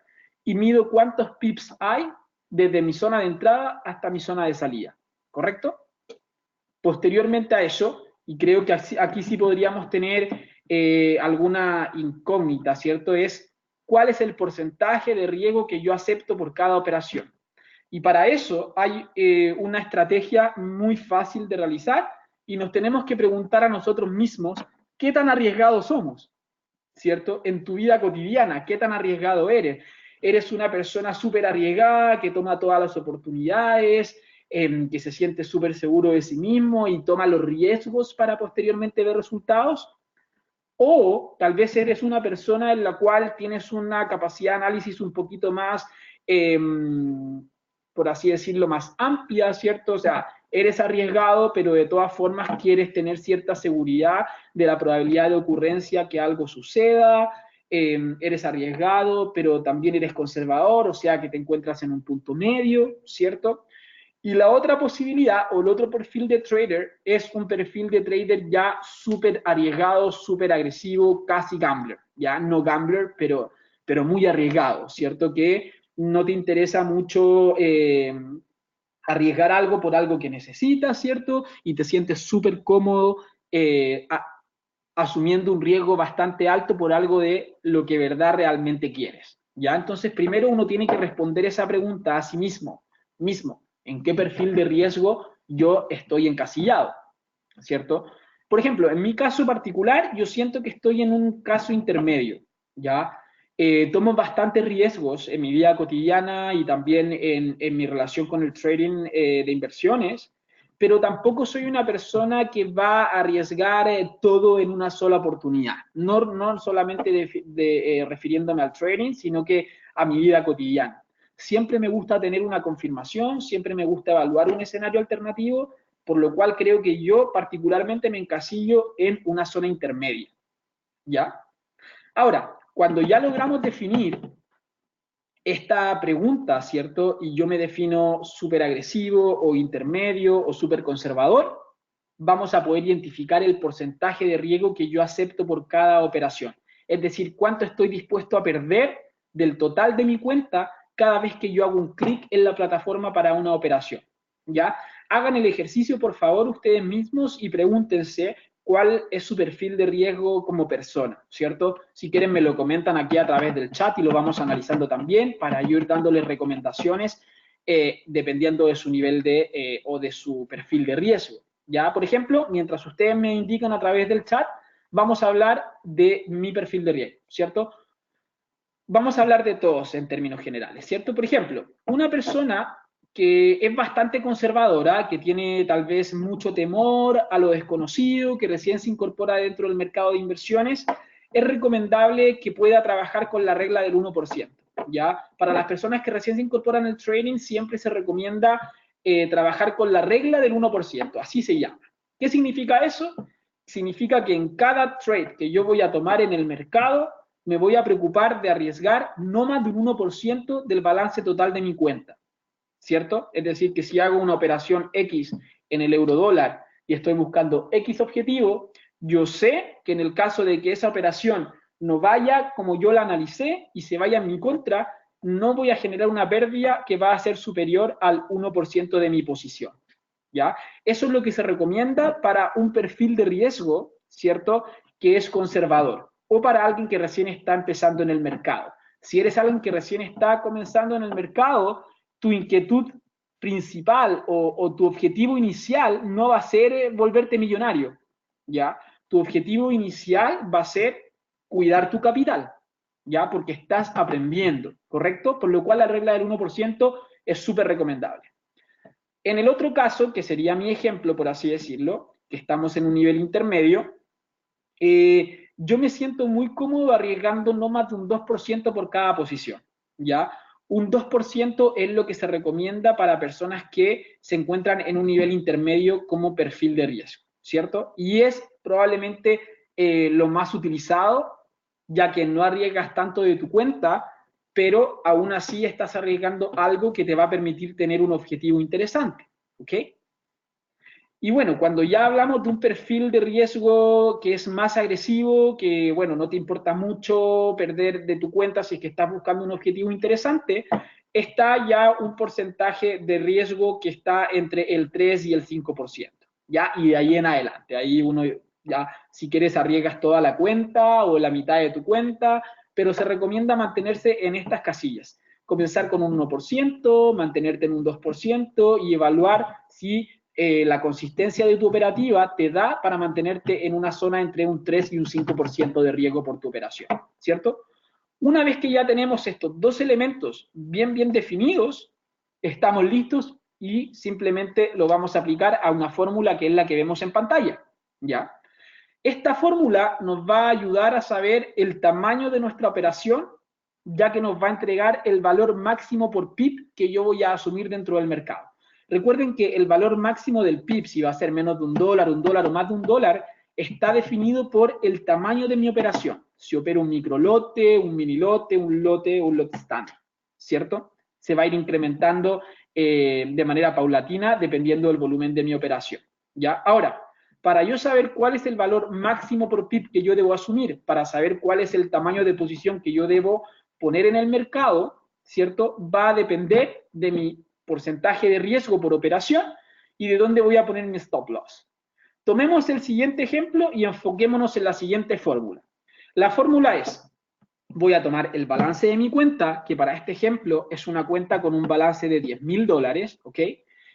y mido cuántos pips hay desde mi zona de entrada hasta mi zona de salida, ¿correcto? Posteriormente a eso, y creo que aquí sí podríamos tener alguna incógnita, ¿cierto? Es cuál es el porcentaje de riesgo que yo acepto por cada operación. Y para eso hay una estrategia muy fácil de realizar y nos tenemos que preguntar a nosotros mismos qué tan arriesgados somos, ¿cierto? En tu vida cotidiana, ¿qué tan arriesgado eres? ¿Eres una persona súper arriesgada que toma todas las oportunidades, que se siente súper seguro de sí mismo y toma los riesgos para posteriormente ver resultados? O tal vez eres una persona en la cual tienes una capacidad de análisis un poquito más, por así decirlo, más amplia, ¿cierto? O sea, eres arriesgado, pero de todas formas quieres tener cierta seguridad de la probabilidad de ocurrencia que algo suceda. Eres arriesgado, pero también eres conservador, o sea que te encuentras en un punto medio, ¿cierto? Y la otra posibilidad o el otro perfil de trader es un perfil de trader ya súper arriesgado, súper agresivo, casi gambler, ya no gambler, pero muy arriesgado, ¿cierto? Que no te interesa mucho arriesgar algo por algo que necesitas, ¿cierto? Y te sientes súper cómodo asumiendo un riesgo bastante alto por algo de lo que verdad realmente quieres, ¿ya? Entonces, primero uno tiene que responder esa pregunta a sí mismo, ¿en qué perfil de riesgo yo estoy encasillado? ¿Cierto? Por ejemplo, en mi caso particular, yo siento que estoy en un caso intermedio, ¿ya? Tomo bastantes riesgos en mi vida cotidiana y también en mi relación con el trading de inversiones, pero tampoco soy una persona que va a arriesgar todo en una sola oportunidad. No solamente refiriéndome al trading, sino que a mi vida cotidiana. Siempre me gusta tener una confirmación, siempre me gusta evaluar un escenario alternativo, por lo cual creo que yo particularmente me encasillo en una zona intermedia, ¿ya? Ahora, cuando ya logramos definir esta pregunta, ¿cierto? Y yo me defino súper agresivo o intermedio o súper conservador, vamos a poder identificar el porcentaje de riesgo que yo acepto por cada operación. Es decir, cuánto estoy dispuesto a perder del total de mi cuenta cada vez que yo hago un clic en la plataforma para una operación, ¿ya? Hagan el ejercicio, por favor, ustedes mismos y pregúntense cuál es su perfil de riesgo como persona, ¿cierto? Si quieren me lo comentan aquí a través del chat y lo vamos analizando también para yo ir dándoles recomendaciones dependiendo de su nivel o de su perfil de riesgo. Ya, por ejemplo, mientras ustedes me indican a través del chat, vamos a hablar de mi perfil de riesgo, ¿cierto? Vamos a hablar de todos en términos generales, ¿cierto? Por ejemplo, una persona que es bastante conservadora, que tiene tal vez mucho temor a lo desconocido, que recién se incorpora dentro del mercado de inversiones, es recomendable que pueda trabajar con la regla del 1%, ¿ya? Para las personas que recién se incorporan al trading, siempre se recomienda trabajar con la regla del 1%, así se llama. ¿Qué significa eso? Significa que en cada trade que yo voy a tomar en el mercado, me voy a preocupar de arriesgar no más de un 1% del balance total de mi cuenta, ¿cierto? Es decir, que si hago una operación X en el euro dólar y estoy buscando X objetivo, yo sé que en el caso de que esa operación no vaya como yo la analicé y se vaya en mi contra, no voy a generar una pérdida que va a ser superior al 1% de mi posición, ¿ya? Eso es lo que se recomienda para un perfil de riesgo, ¿cierto? Que es conservador o para alguien que recién está empezando en el mercado. Si eres alguien que recién está comenzando en el mercado, tu inquietud principal o tu objetivo inicial no va a ser volverte millonario, ¿ya? Tu objetivo inicial va a ser cuidar tu capital, ¿ya? Porque estás aprendiendo, ¿correcto? Por lo cual la regla del 1% es súper recomendable. En el otro caso, que sería mi ejemplo, por así decirlo, que estamos en un nivel intermedio, yo me siento muy cómodo arriesgando no más de un 2% por cada posición, ¿ya? Un 2% es lo que se recomienda para personas que se encuentran en un nivel intermedio como perfil de riesgo, ¿cierto? Y es probablemente lo más utilizado, ya que no arriesgas tanto de tu cuenta, pero aún así estás arriesgando algo que te va a permitir tener un objetivo interesante, ¿ok? Y bueno, cuando ya hablamos de un perfil de riesgo que es más agresivo, que bueno, no te importa mucho perder de tu cuenta si es que estás buscando un objetivo interesante, está ya un porcentaje de riesgo que está entre el 3 y el 5%, ¿ya? Y de ahí en adelante, ahí uno ya, si quieres, arriesgas toda la cuenta o la mitad de tu cuenta, pero se recomienda mantenerse en estas casillas. Comenzar con un 1%, mantenerte en un 2% y evaluar si la consistencia de tu operativa te da para mantenerte en una zona entre un 3 y un 5% de riesgo por tu operación, ¿cierto? Una vez que ya tenemos estos dos elementos bien definidos, estamos listos y simplemente lo vamos a aplicar a una fórmula que es la que vemos en pantalla, ¿ya? Esta fórmula nos va a ayudar a saber el tamaño de nuestra operación, ya que nos va a entregar el valor máximo por PIB que yo voy a asumir dentro del mercado. Recuerden que el valor máximo del PIB, si va a ser menos de un dólar o más de un dólar, está definido por el tamaño de mi operación. Si opero un micro lote, un mini lote, un lote estándar, ¿cierto? Se va a ir incrementando de manera paulatina dependiendo del volumen de mi operación, ¿ya? Ahora, para yo saber cuál es el valor máximo por PIB que yo debo asumir, para saber cuál es el tamaño de posición que yo debo poner en el mercado, ¿cierto? Va a depender de mi porcentaje de riesgo por operación y de dónde voy a poner mi stop loss. Tomemos el siguiente ejemplo y enfoquémonos en la siguiente fórmula. La fórmula es, voy a tomar el balance de mi cuenta, que para este ejemplo es una cuenta con un balance de $10.000, ¿ok?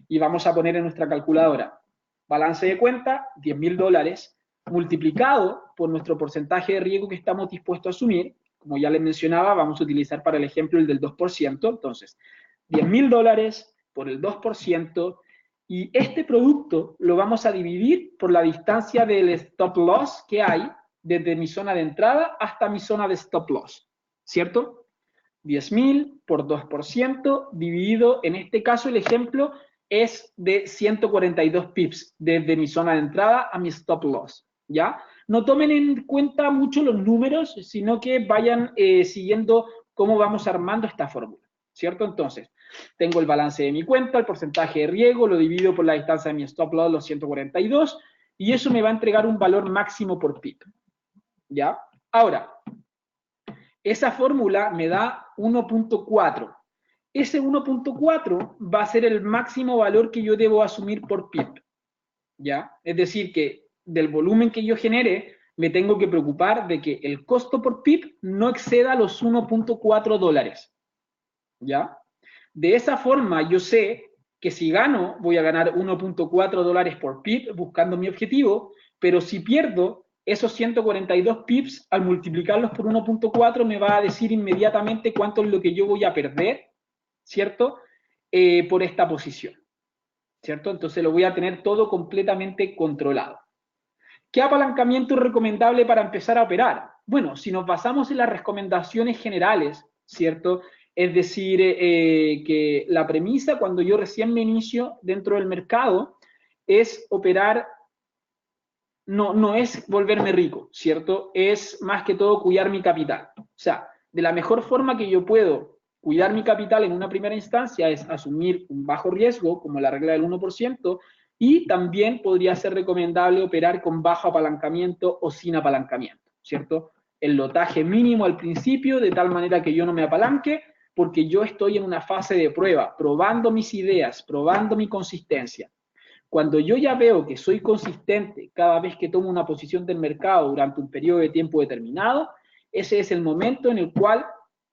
Y vamos a poner en nuestra calculadora, balance de cuenta, $10.000, multiplicado por nuestro porcentaje de riesgo que estamos dispuestos a asumir. Como ya les mencionaba, vamos a utilizar para el ejemplo el del 2%, entonces $10.000 por el 2%, y este producto lo vamos a dividir por la distancia del stop loss que hay desde mi zona de entrada hasta mi zona de stop loss, ¿cierto? 10.000 por 2% dividido, en este caso el ejemplo es de 142 pips desde mi zona de entrada a mi stop loss, ¿ya? No tomen en cuenta mucho los números, sino que vayan siguiendo cómo vamos armando esta fórmula, ¿cierto? Entonces, tengo el balance de mi cuenta, el porcentaje de riesgo, lo divido por la distancia de mi stop loss, los 142, y eso me va a entregar un valor máximo por pip, ¿ya? Ahora, esa fórmula me da 1.4. Ese 1.4 va a ser el máximo valor que yo debo asumir por pip, ¿ya? Es decir, que del volumen que yo genere, me tengo que preocupar de que el costo por pip no exceda los 1.4 dólares, ¿ya? De esa forma, yo sé que si gano, voy a ganar 1.4 dólares por pip buscando mi objetivo, pero si pierdo, esos 142 pips, al multiplicarlos por 1.4, me va a decir inmediatamente cuánto es lo que yo voy a perder, ¿cierto? Por esta posición, ¿cierto? Entonces lo voy a tener todo completamente controlado. ¿Qué apalancamiento es recomendable para empezar a operar? Bueno, si nos basamos en las recomendaciones generales, ¿cierto? Es decir, que la premisa cuando yo recién me inicio dentro del mercado es operar, no es volverme rico, ¿cierto? Es más que todo cuidar mi capital. O sea, de la mejor forma que yo puedo cuidar mi capital en una primera instancia es asumir un bajo riesgo, como la regla del 1%, y también podría ser recomendable operar con bajo apalancamiento o sin apalancamiento, ¿cierto? El lotaje mínimo al principio, de tal manera que yo no me apalanque, porque yo estoy en una fase de prueba, probando mis ideas, probando mi consistencia. Cuando yo ya veo que soy consistente cada vez que tomo una posición del mercado durante un periodo de tiempo determinado, ese es el momento en el cual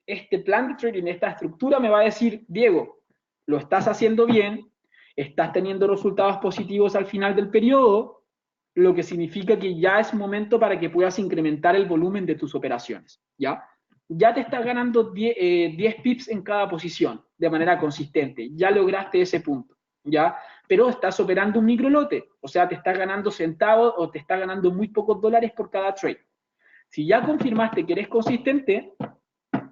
este plan de trading, esta estructura me va a decir, Diego, lo estás haciendo bien, estás teniendo resultados positivos al final del periodo, lo que significa que ya es momento para que puedas incrementar el volumen de tus operaciones, ¿ya? Ya te estás ganando 10 pips en cada posición de manera consistente, ya lograste ese punto, ¿ya? Pero estás operando un microlote, o sea, te estás ganando centavos o te estás ganando muy pocos dólares por cada trade. Si ya confirmaste que eres consistente,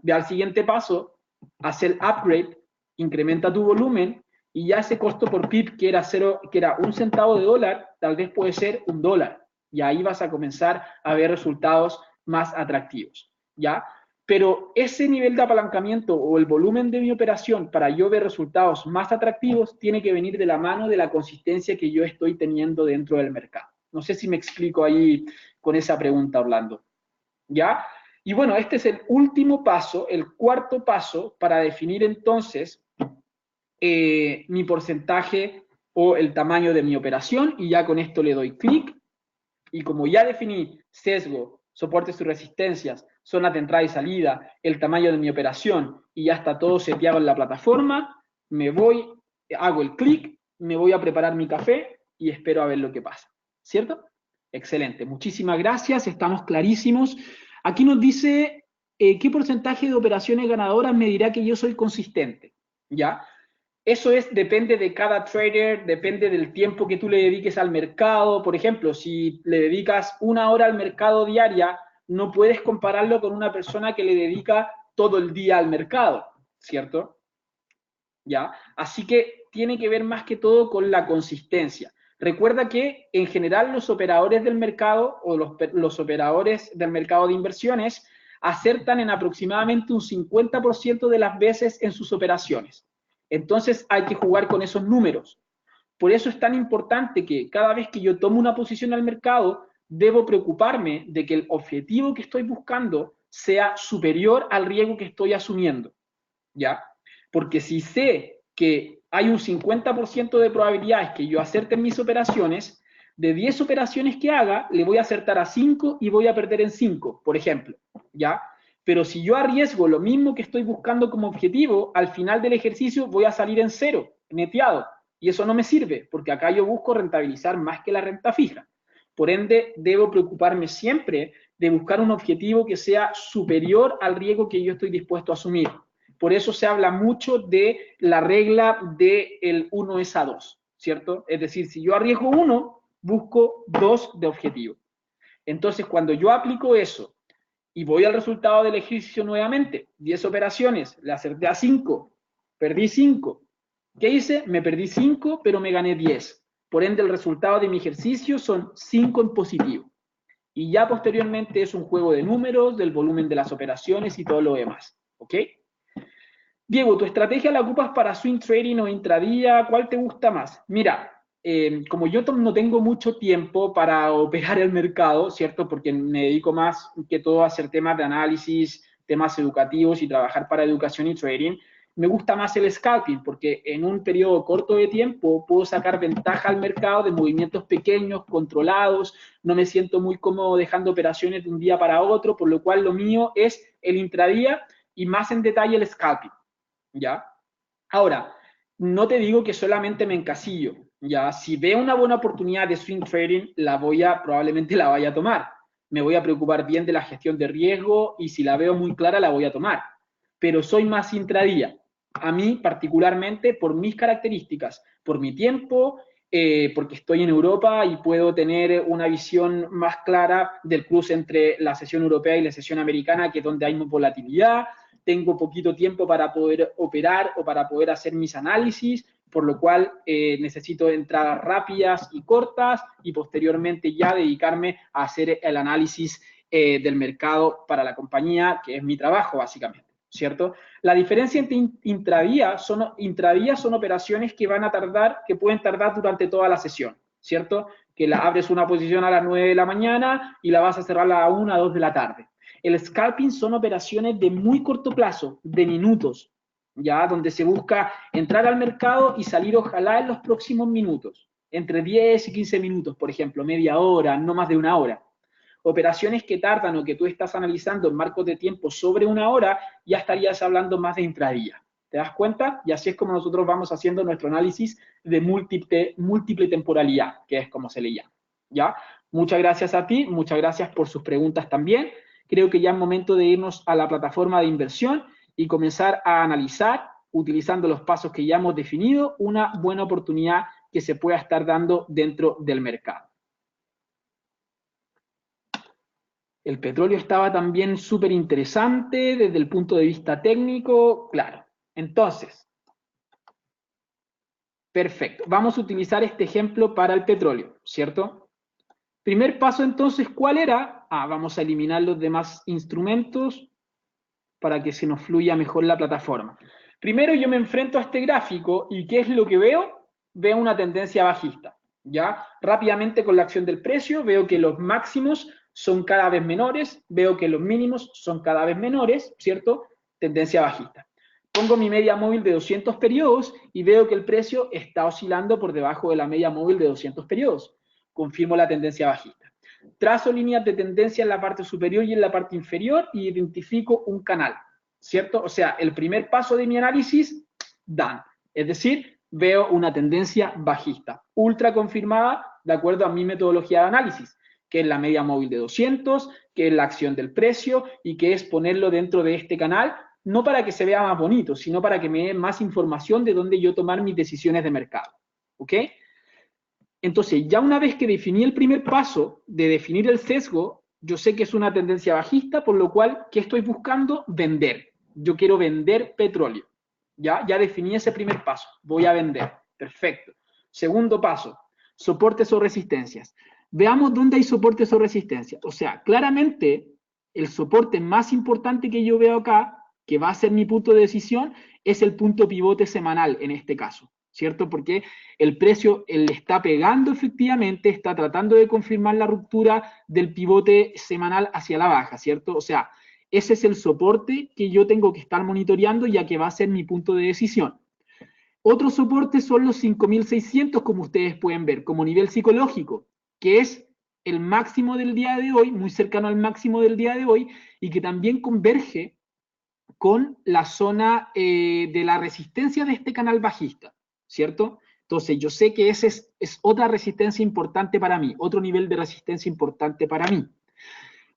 ve al siguiente paso, haz el upgrade, incrementa tu volumen y ya ese costo por pip que era, que era un centavo de dólar, tal vez puede ser $1. Y ahí vas a comenzar a ver resultados más atractivos, ¿ya? Pero ese nivel de apalancamiento o el volumen de mi operación para yo ver resultados más atractivos tiene que venir de la mano de la consistencia que yo estoy teniendo dentro del mercado. No sé si me explico ahí con esa pregunta, Orlando. ¿Ya? Y bueno, este es el último paso, el cuarto paso para definir entonces mi porcentaje o el tamaño de mi operación y ya con esto le doy clic y como ya definí sesgo, soportes y resistencias, zona de entrada y salida, el tamaño de mi operación y ya está todo seteado en la plataforma, me voy, hago el clic, me voy a preparar mi café y espero a ver lo que pasa. ¿Cierto? Excelente. Muchísimas gracias. Estamos clarísimos. Aquí nos dice qué porcentaje de operaciones ganadoras me dirá que yo soy consistente. ¿Ya? Eso depende de cada trader, depende del tiempo que tú le dediques al mercado. Por ejemplo, si le dedicas 1 hora al mercado diaria, no puedes compararlo con una persona que le dedica todo el día al mercado, ¿cierto? ¿Ya? Así que tiene que ver más que todo con la consistencia. Recuerda que en general los operadores del mercado o los operadores del mercado de inversiones acertan en aproximadamente un 50% de las veces en sus operaciones. Entonces hay que jugar con esos números. Por eso es tan importante que cada vez que yo tomo una posición al mercado, debo preocuparme de que el objetivo que estoy buscando sea superior al riesgo que estoy asumiendo. ¿Ya? Porque si sé que hay un 50% de probabilidades que yo acerte en mis operaciones, de 10 operaciones que haga, le voy a acertar a 5 y voy a perder en 5, por ejemplo, ¿ya? Pero si yo arriesgo lo mismo que estoy buscando como objetivo, al final del ejercicio voy a salir en 0, neteado. Y eso no me sirve, porque acá yo busco rentabilizar más que la renta fija. Por ende, debo preocuparme siempre de buscar un objetivo que sea superior al riesgo que yo estoy dispuesto a asumir. Por eso se habla mucho de la regla del 1 es a 2, ¿cierto? Es decir, si yo arriesgo 1, busco 2 de objetivo. Entonces, cuando yo aplico eso y voy al resultado del ejercicio nuevamente, 10 operaciones, le acerté a 5, perdí 5. ¿Qué hice? Me perdí 5, pero me gané 10. Por ende, el resultado de mi ejercicio son 5 en positivo. Y ya posteriormente es un juego de números, del volumen de las operaciones y todo lo demás. ¿Ok? Diego, ¿tu estrategia la ocupas para swing trading o intradía? ¿Cuál te gusta más? Mira, como yo no tengo mucho tiempo para operar el mercado, ¿cierto? Porque me dedico más que todo a hacer temas de análisis, temas educativos y trabajar para educación y trading, me gusta más el scalping, porque en un periodo corto de tiempo puedo sacar ventaja al mercado de movimientos pequeños, controlados, no me siento muy cómodo dejando operaciones de un día para otro, por lo cual lo mío es el intradía y más en detalle el scalping. ¿Ya? Ahora, no te digo que solamente me encasillo, ¿ya? Si veo una buena oportunidad de swing trading, probablemente la vaya a tomar. Me voy a preocupar bien de la gestión de riesgo y si la veo muy clara, la voy a tomar. Pero soy más intradía. A mí, particularmente, por mis características, por mi tiempo, porque estoy en Europa y puedo tener una visión más clara del cruce entre la sesión europea y la sesión americana, que es donde hay más volatilidad, tengo poquito tiempo para poder operar o para poder hacer mis análisis, por lo cual necesito entradas rápidas y cortas y posteriormente ya dedicarme a hacer el análisis del mercado para la compañía, que es mi trabajo básicamente, ¿cierto? La diferencia entre intradías son operaciones que van a tardar, que pueden tardar durante toda la sesión, ¿cierto? Que abres una posición a las 9 de la mañana y la vas a cerrar a las 1, 2 de la tarde. El scalping son operaciones de muy corto plazo, de minutos, ya donde se busca entrar al mercado y salir ojalá en los próximos minutos, entre 10 y 15 minutos, por ejemplo, media hora, no más de 1 hora. Operaciones que tardan o que tú estás analizando en marcos de tiempo sobre 1 hora, ya estarías hablando más de intradía, ¿Te das cuenta? Y así es como nosotros vamos haciendo nuestro análisis de múltiple temporalidad, que es como se le llama. ¿Ya? Muchas gracias a ti, muchas gracias por sus preguntas también. Creo que ya es momento de irnos a la plataforma de inversión y comenzar a analizar, utilizando los pasos que ya hemos definido, una buena oportunidad que se pueda estar dando dentro del mercado. El petróleo estaba también súper interesante desde el punto de vista técnico, claro. Entonces, perfecto. Vamos a utilizar este ejemplo para el petróleo, ¿cierto? Primer paso entonces, ¿cuál era? Vamos a eliminar los demás instrumentos para que se nos fluya mejor la plataforma. Primero yo me enfrento a este gráfico y ¿qué es lo que veo? Veo una tendencia bajista, ¿ya? Rápidamente con la acción del precio veo que los máximos son cada vez menores, veo que los mínimos son cada vez menores, ¿cierto? Tendencia bajista. Pongo mi media móvil de 200 periodos y veo que el precio está oscilando por debajo de la media móvil de 200 periodos. Confirmo la tendencia bajista. Trazo líneas de tendencia en la parte superior y en la parte inferior y identifico un canal, ¿cierto? O sea, el primer paso de mi análisis, done. Es decir, veo una tendencia bajista, ultra confirmada de acuerdo a mi metodología de análisis, que es la media móvil de 200, que es la acción del precio y que es ponerlo dentro de este canal, no para que se vea más bonito, sino para que me dé más información de dónde yo tomar mis decisiones de mercado. ¿Ok? Entonces, ya una vez que definí el primer paso de definir el sesgo, yo sé que es una tendencia bajista, por lo cual, ¿qué estoy buscando? Vender. Yo quiero vender petróleo. Ya definí ese primer paso. Voy a vender. Perfecto. Segundo paso, soportes o resistencias. Veamos dónde hay soportes o resistencias. O sea, claramente, el soporte más importante que yo veo acá, que va a ser mi punto de decisión, es el punto pivote semanal en este caso, ¿cierto? Porque el precio le está pegando efectivamente, está tratando de confirmar la ruptura del pivote semanal hacia la baja, ¿cierto? O sea, ese es el soporte que yo tengo que estar monitoreando ya que va a ser mi punto de decisión. Otros soportes son los 5.600, como ustedes pueden ver, como nivel psicológico, que es el máximo del día de hoy, muy cercano al máximo del día de hoy, y que también converge con la zona de la resistencia de este canal bajista, ¿cierto? Entonces, yo sé que esa es otra resistencia importante para mí, otro nivel de resistencia importante para mí.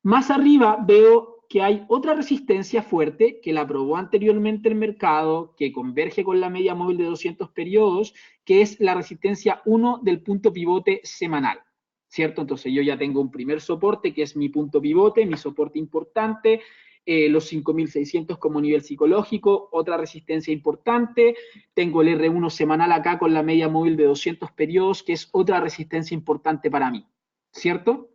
Más arriba veo que hay otra resistencia fuerte que la probó anteriormente el mercado, que converge con la media móvil de 200 periodos, que es la resistencia 1 del punto pivote semanal, ¿cierto? Entonces yo ya tengo un primer soporte que es mi punto pivote, mi soporte importante, los 5.600 como nivel psicológico, otra resistencia importante, tengo el R1 semanal acá con la media móvil de 200 periodos, que es otra resistencia importante para mí, ¿cierto?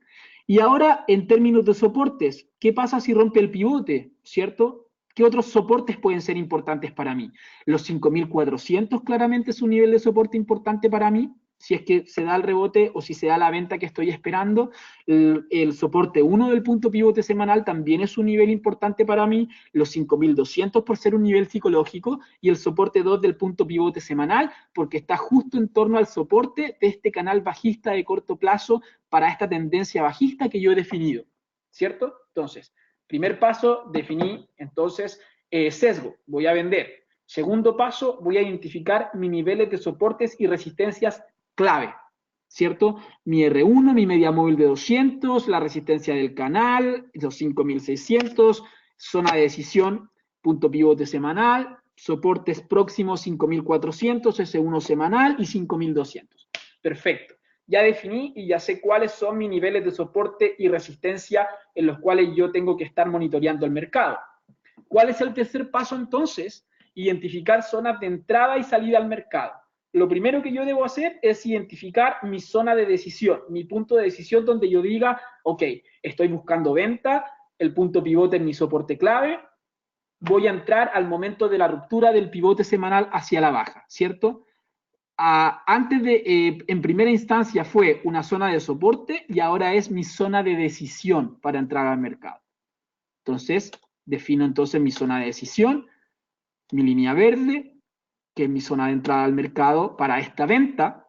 Y ahora, en términos de soportes, ¿qué pasa si rompe el pivote? ¿Cierto? ¿Qué otros soportes pueden ser importantes para mí? Los 5.400 claramente es un nivel de soporte importante para mí, si es que se da el rebote o si se da la venta que estoy esperando. El soporte 1 del punto pivote semanal también es un nivel importante para mí, los 5.200 por ser un nivel psicológico y el soporte 2 del punto pivote semanal porque está justo en torno al soporte de este canal bajista de corto plazo para esta tendencia bajista que yo he definido, ¿cierto? Entonces, primer paso, definí entonces sesgo, voy a vender. Segundo paso, voy a identificar mis niveles de soportes y resistencias clave, ¿cierto? Mi R1, mi media móvil de 200, la resistencia del canal, los 5.600, zona de decisión, punto pivote semanal, soportes próximos 5.400, S1 semanal y 5.200. Perfecto. Ya definí y ya sé cuáles son mis niveles de soporte y resistencia en los cuales yo tengo que estar monitoreando el mercado. ¿Cuál es el tercer paso entonces? Identificar zonas de entrada y salida al mercado. Lo primero que yo debo hacer es identificar mi zona de decisión, mi punto de decisión donde yo diga, ok, estoy buscando venta, el punto pivote es mi soporte clave, voy a entrar al momento de la ruptura del pivote semanal hacia la baja, ¿cierto? Antes de, en primera instancia fue una zona de soporte y ahora es mi zona de decisión para entrar al mercado. Entonces, defino entonces mi zona de decisión, mi línea verde, que es mi zona de entrada al mercado para esta venta.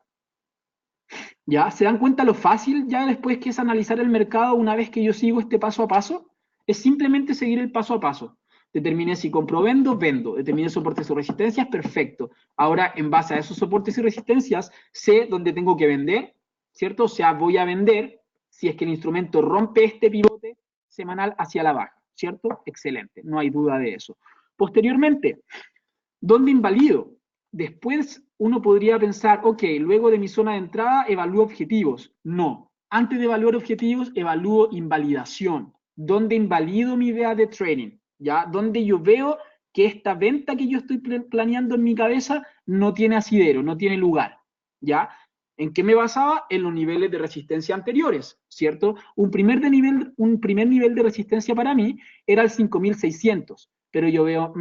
¿Ya? ¿Se dan cuenta lo fácil ya después que es analizar el mercado una vez que yo sigo este paso a paso? Es simplemente seguir el paso a paso. Determiné si compro o vendo, vendo. Determiné soportes o resistencias, perfecto. Ahora, en base a esos soportes y resistencias, sé dónde tengo que vender, ¿cierto? O sea, voy a vender si es que el instrumento rompe este pivote semanal hacia la baja, ¿cierto? Excelente, no hay duda de eso. Posteriormente, ¿dónde invalido? Después uno podría pensar, ok, luego de mi zona de entrada evalúo objetivos. No, antes de evaluar objetivos, evalúo invalidación. ¿Dónde invalido mi idea de trading? ¿Ya? Donde yo veo que esta venta que yo estoy planeando en mi cabeza no tiene asidero, no tiene lugar. ¿Ya? ¿En qué me basaba? En los niveles de resistencia anteriores, ¿cierto? Un primer nivel de resistencia para mí era el 5600, pero yo veo,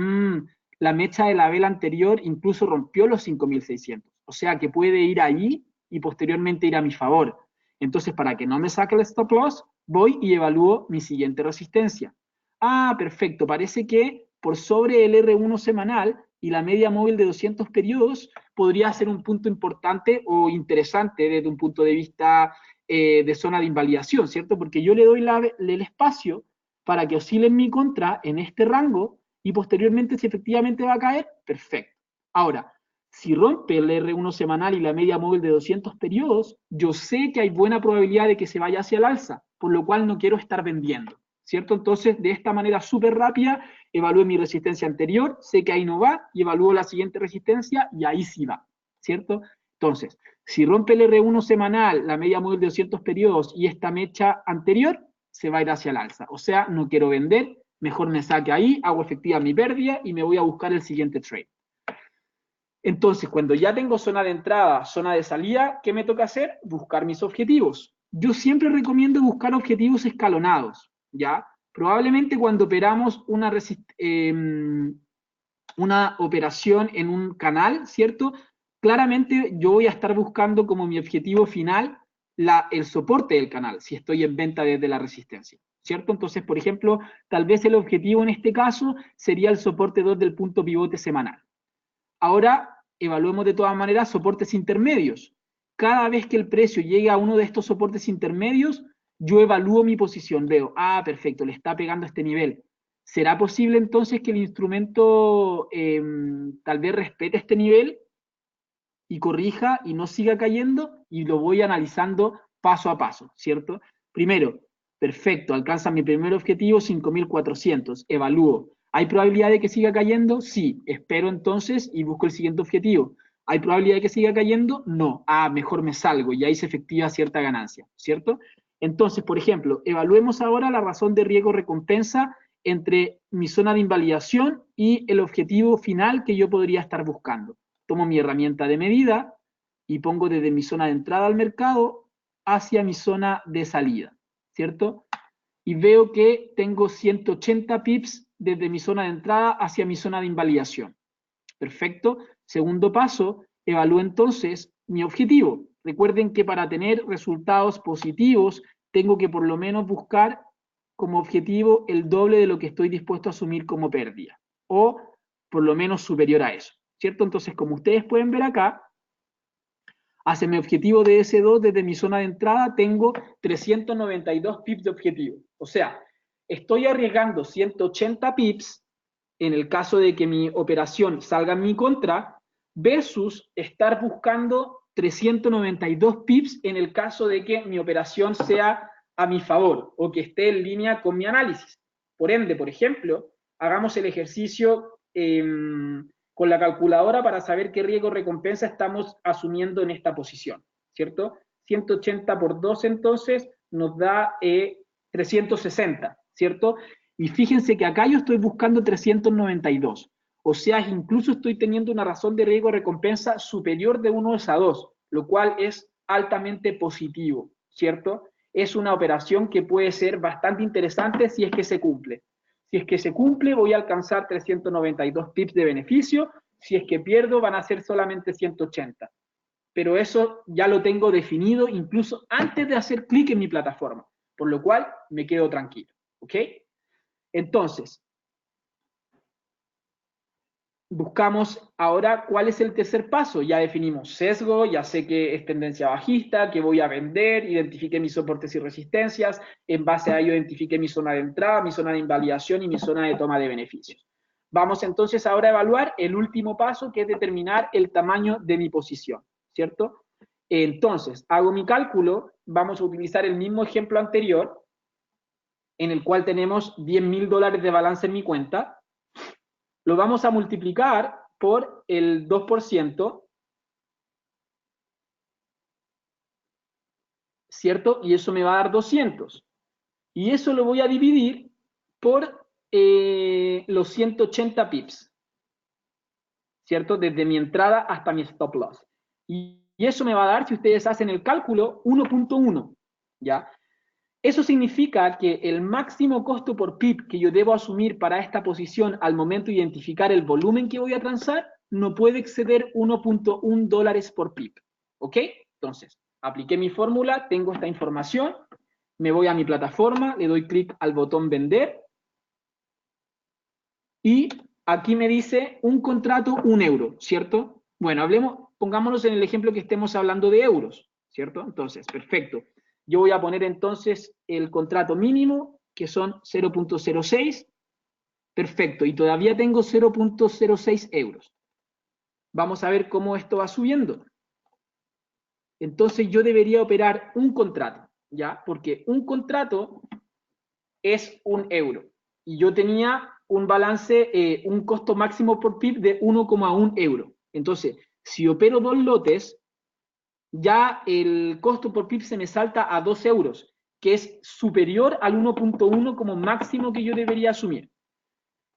la mecha de la vela anterior incluso rompió los 5600, o sea que puede ir ahí y posteriormente ir a mi favor. Entonces, para que no me saque el stop loss, voy y evalúo mi siguiente resistencia. Ah, perfecto, parece que por sobre el R1 semanal y la media móvil de 200 periodos podría ser un punto importante o interesante desde un punto de vista de zona de invalidación, ¿cierto? Porque yo le doy el espacio para que oscile en mi contra en este rango y posteriormente si efectivamente va a caer, perfecto. Ahora, si rompe el R1 semanal y la media móvil de 200 periodos, yo sé que hay buena probabilidad de que se vaya hacia el alza, por lo cual no quiero estar vendiendo, ¿cierto? Entonces, de esta manera súper rápida, evalúo mi resistencia anterior, sé que ahí no va, y evalúo la siguiente resistencia, y ahí sí va, ¿cierto? Entonces, si rompe el R1 semanal, la media móvil de 200 periodos y esta mecha anterior, se va a ir hacia el alza. O sea, no quiero vender, mejor me saque ahí, hago efectiva mi pérdida y me voy a buscar el siguiente trade. Entonces, cuando ya tengo zona de entrada, zona de salida, ¿qué me toca hacer? Buscar mis objetivos. Yo siempre recomiendo buscar objetivos escalonados, ¿ya? Probablemente cuando operamos una operación en un canal, ¿cierto? Claramente yo voy a estar buscando como mi objetivo final el soporte del canal, si estoy en venta desde la resistencia, ¿cierto? Entonces, por ejemplo, tal vez el objetivo en este caso sería el soporte 2 del punto pivote semanal. Ahora, evaluemos de todas maneras soportes intermedios. Cada vez que el precio llegue a uno de estos soportes intermedios, yo evalúo mi posición. Veo, perfecto, le está pegando a este nivel. ¿Será posible entonces que el instrumento tal vez respete este nivel y corrija y no siga cayendo? Y lo voy analizando paso a paso, ¿cierto? Primero, perfecto, alcanza mi primer objetivo, 5.400, evalúo. ¿Hay probabilidad de que siga cayendo? Sí, espero entonces y busco el siguiente objetivo. ¿Hay probabilidad de que siga cayendo? No. Mejor me salgo y ahí se efectiva cierta ganancia, ¿cierto? Entonces, por ejemplo, evaluemos ahora la razón de riesgo-recompensa entre mi zona de invalidación y el objetivo final que yo podría estar buscando. Tomo mi herramienta de medida y pongo desde mi zona de entrada al mercado hacia mi zona de salida, ¿cierto? Y veo que tengo 180 pips desde mi zona de entrada hacia mi zona de invalidación. Perfecto. Segundo paso, evalúo entonces mi objetivo. Recuerden que para tener resultados positivos tengo que por lo menos buscar como objetivo el doble de lo que estoy dispuesto a asumir como pérdida o por lo menos superior a eso, ¿cierto? Entonces, como ustedes pueden ver acá, hacia mi objetivo de S2 desde mi zona de entrada tengo 392 pips de objetivo. O sea, estoy arriesgando 180 pips en el caso de que mi operación salga en mi contra versus estar buscando 392 pips en el caso de que mi operación sea a mi favor o que esté en línea con mi análisis. Por ende, por ejemplo, hagamos el ejercicio con la calculadora para saber qué riesgo-recompensa estamos asumiendo en esta posición, ¿cierto? 180 por 2 entonces nos da 360, ¿cierto? Y fíjense que acá yo estoy buscando 392. O sea, incluso estoy teniendo una razón de riesgo-recompensa superior de 1 a 2, lo cual es altamente positivo, ¿cierto? Es una operación que puede ser bastante interesante si es que se cumple. Si es que se cumple, voy a alcanzar 392 pips de beneficio. Si es que pierdo, van a ser solamente 180. Pero eso ya lo tengo definido incluso antes de hacer clic en mi plataforma, por lo cual me quedo tranquilo. ¿Ok? Entonces, buscamos ahora cuál es el tercer paso. Ya definimos sesgo, ya sé que es tendencia bajista, que voy a vender, identifiqué mis soportes y resistencias, en base a ello identifiqué mi zona de entrada, mi zona de invalidación y mi zona de toma de beneficios. Vamos entonces ahora a evaluar el último paso, que es determinar el tamaño de mi posición, ¿cierto? Entonces, hago mi cálculo, vamos a utilizar el mismo ejemplo anterior, en el cual tenemos $10.000 de balance en mi cuenta, lo vamos a multiplicar por el 2%, ¿cierto? Y eso me va a dar 200. Y eso lo voy a dividir por los 180 pips, ¿cierto? Desde mi entrada hasta mi stop loss. Y eso me va a dar, si ustedes hacen el cálculo, 1.1, ¿ya? Eso significa que el máximo costo por pip que yo debo asumir para esta posición al momento de identificar el volumen que voy a transar no puede exceder 1.1 dólares por pip. ¿Ok? Entonces, apliqué mi fórmula, tengo esta información, me voy a mi plataforma, le doy clic al botón vender y aquí me dice un contrato, 1 euro, ¿cierto? Bueno, pongámonos en el ejemplo que estemos hablando de euros, ¿cierto? Entonces, perfecto. Yo voy a poner entonces el contrato mínimo, que son 0.06. Perfecto, y todavía tengo 0.06 euros. Vamos a ver cómo esto va subiendo. Entonces yo debería operar un contrato, ¿ya? Porque un contrato es 1 euro. Y yo tenía un balance, un costo máximo por pip de 1,1 euro. Entonces, si opero 2 lotes, ya el costo por pip se me salta a 2 euros, que es superior al 1.1 como máximo que yo debería asumir.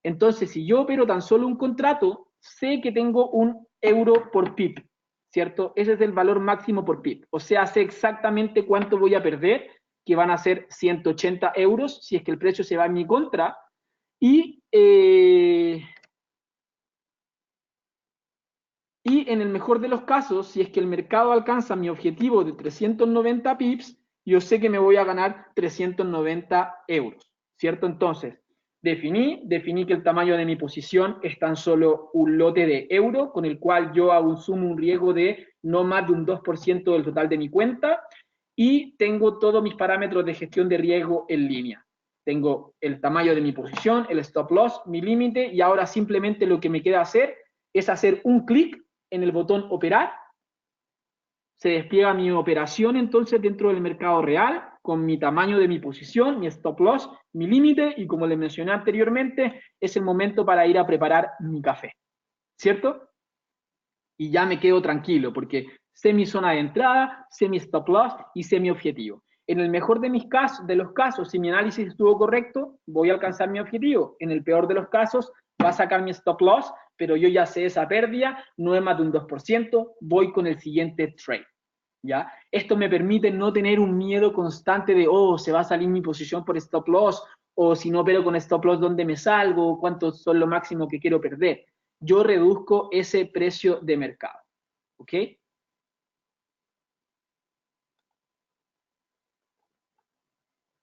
Entonces, si yo opero tan solo un contrato, sé que tengo 1 euro por pip, ¿cierto? Ese es el valor máximo por pip. O sea, sé exactamente cuánto voy a perder, que van a ser 180 euros, si es que el precio se va en mi contra. Y en el mejor de los casos, si es que el mercado alcanza mi objetivo de 390 pips, yo sé que me voy a ganar 390 euros, ¿cierto? Entonces, definí que el tamaño de mi posición es tan solo un lote de euro, con el cual yo asumo un riesgo de no más de un 2% del total de mi cuenta, y tengo todos mis parámetros de gestión de riesgo en línea. Tengo el tamaño de mi posición, el stop loss, mi límite, y ahora simplemente lo que me queda hacer es hacer un clic en el botón operar, se despliega mi operación entonces dentro del mercado real, con mi tamaño de mi posición, mi stop loss, mi límite, y como les mencioné anteriormente, es el momento para ir a preparar mi café, ¿cierto? Y ya me quedo tranquilo, porque sé mi zona de entrada, sé mi stop loss y sé mi objetivo. En el mejor de los casos, si mi análisis estuvo correcto, voy a alcanzar mi objetivo. En el peor de los casos, va a sacar mi stop loss, pero yo ya sé esa pérdida, no es más de un 2%, voy con el siguiente trade. ¿Ya? Esto me permite no tener un miedo constante de, oh, se va a salir mi posición por stop loss, o si no opero con stop loss, ¿dónde me salgo? ¿Cuántos son lo máximo que quiero perder? Yo reduzco ese precio de mercado. ¿Ok?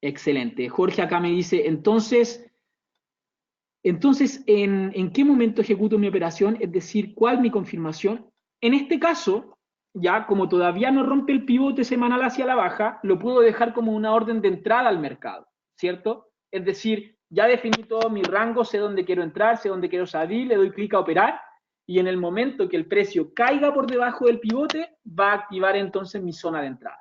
Excelente. Jorge acá me dice, entonces ¿en qué momento ejecuto mi operación? Es decir, ¿cuál mi confirmación? En este caso, ya como todavía no rompe el pivote semanal hacia la baja, lo puedo dejar como una orden de entrada al mercado, ¿cierto? Es decir, ya definí todo mi rango, sé dónde quiero entrar, sé dónde quiero salir, le doy clic a operar, y en el momento que el precio caiga por debajo del pivote, va a activar entonces mi zona de entrada,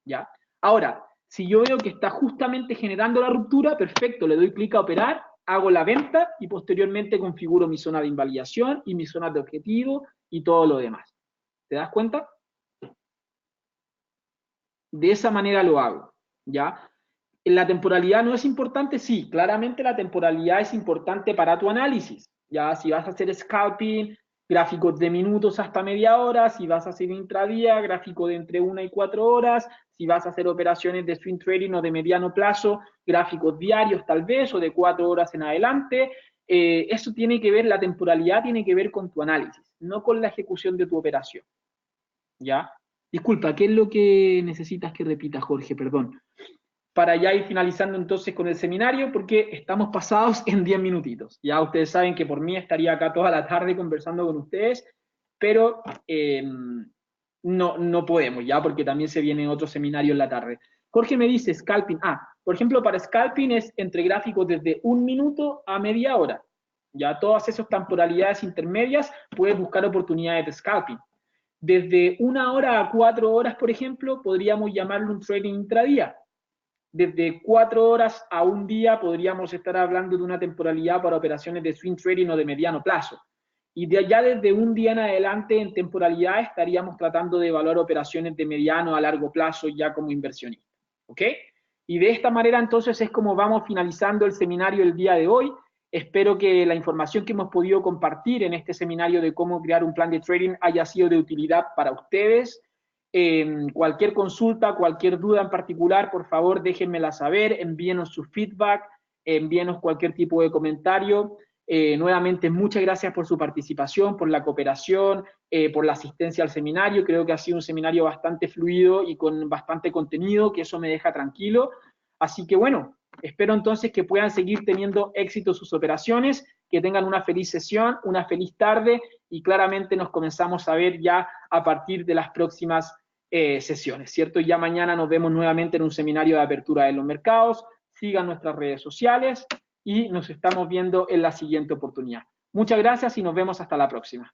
¿ya? Ahora, si yo veo que está justamente generando la ruptura, perfecto, le doy clic a operar, hago la venta y posteriormente configuro mi zona de invalidación y mis zonas de objetivo y todo lo demás. ¿Te das cuenta? De esa manera lo hago, ¿ya? ¿La temporalidad no es importante? Sí, claramente la temporalidad es importante para tu análisis, ¿ya? Si vas a hacer scalping, gráficos de minutos hasta media hora, si vas a hacer intradía, gráfico de entre 1 y 4 horas, si vas a hacer operaciones de swing trading o de mediano plazo, gráficos diarios tal vez, o de 4 horas en adelante, eso tiene que ver, la temporalidad tiene que ver con tu análisis, no con la ejecución de tu operación, ¿ya? Disculpa, ¿qué es lo que necesitas que repita, Jorge? Perdón. para ya ir finalizando entonces con el seminario, porque estamos pasados en 10 minutitos. Ya ustedes saben que por mí estaría acá toda la tarde conversando con ustedes, pero no podemos ya, porque también se viene otro seminario en la tarde. Jorge me dice scalping. Por ejemplo, para scalping es entre gráficos desde 1 minuto a media hora. Ya todas esas temporalidades intermedias puedes buscar oportunidades de scalping. Desde 1 hora a 4 horas, por ejemplo, podríamos llamarlo un trading intradía. Desde 4 horas a un día podríamos estar hablando de una temporalidad para operaciones de swing trading o de mediano plazo. Y de allá desde un día en adelante en temporalidad estaríamos tratando de evaluar operaciones de mediano a largo plazo ya como inversionista. ¿Ok? Y de esta manera entonces es como vamos finalizando el seminario el día de hoy. Espero que la información que hemos podido compartir en este seminario de cómo crear un plan de trading haya sido de utilidad para ustedes. Cualquier consulta, cualquier duda en particular, por favor déjenmela saber, envíenos su feedback, envíenos cualquier tipo de comentario. Nuevamente, muchas gracias por su participación, por la cooperación, por la asistencia al seminario. Creo que ha sido un seminario bastante fluido y con bastante contenido, que eso me deja tranquilo. Así que bueno, espero entonces que puedan seguir teniendo éxito sus operaciones, que tengan una feliz sesión, una feliz tarde y claramente nos comenzamos a ver ya a partir de las próximas sesiones, ¿cierto? Ya mañana nos vemos nuevamente en un seminario de apertura de los mercados. Sigan nuestras redes sociales y nos estamos viendo en la siguiente oportunidad. Muchas gracias y nos vemos hasta la próxima.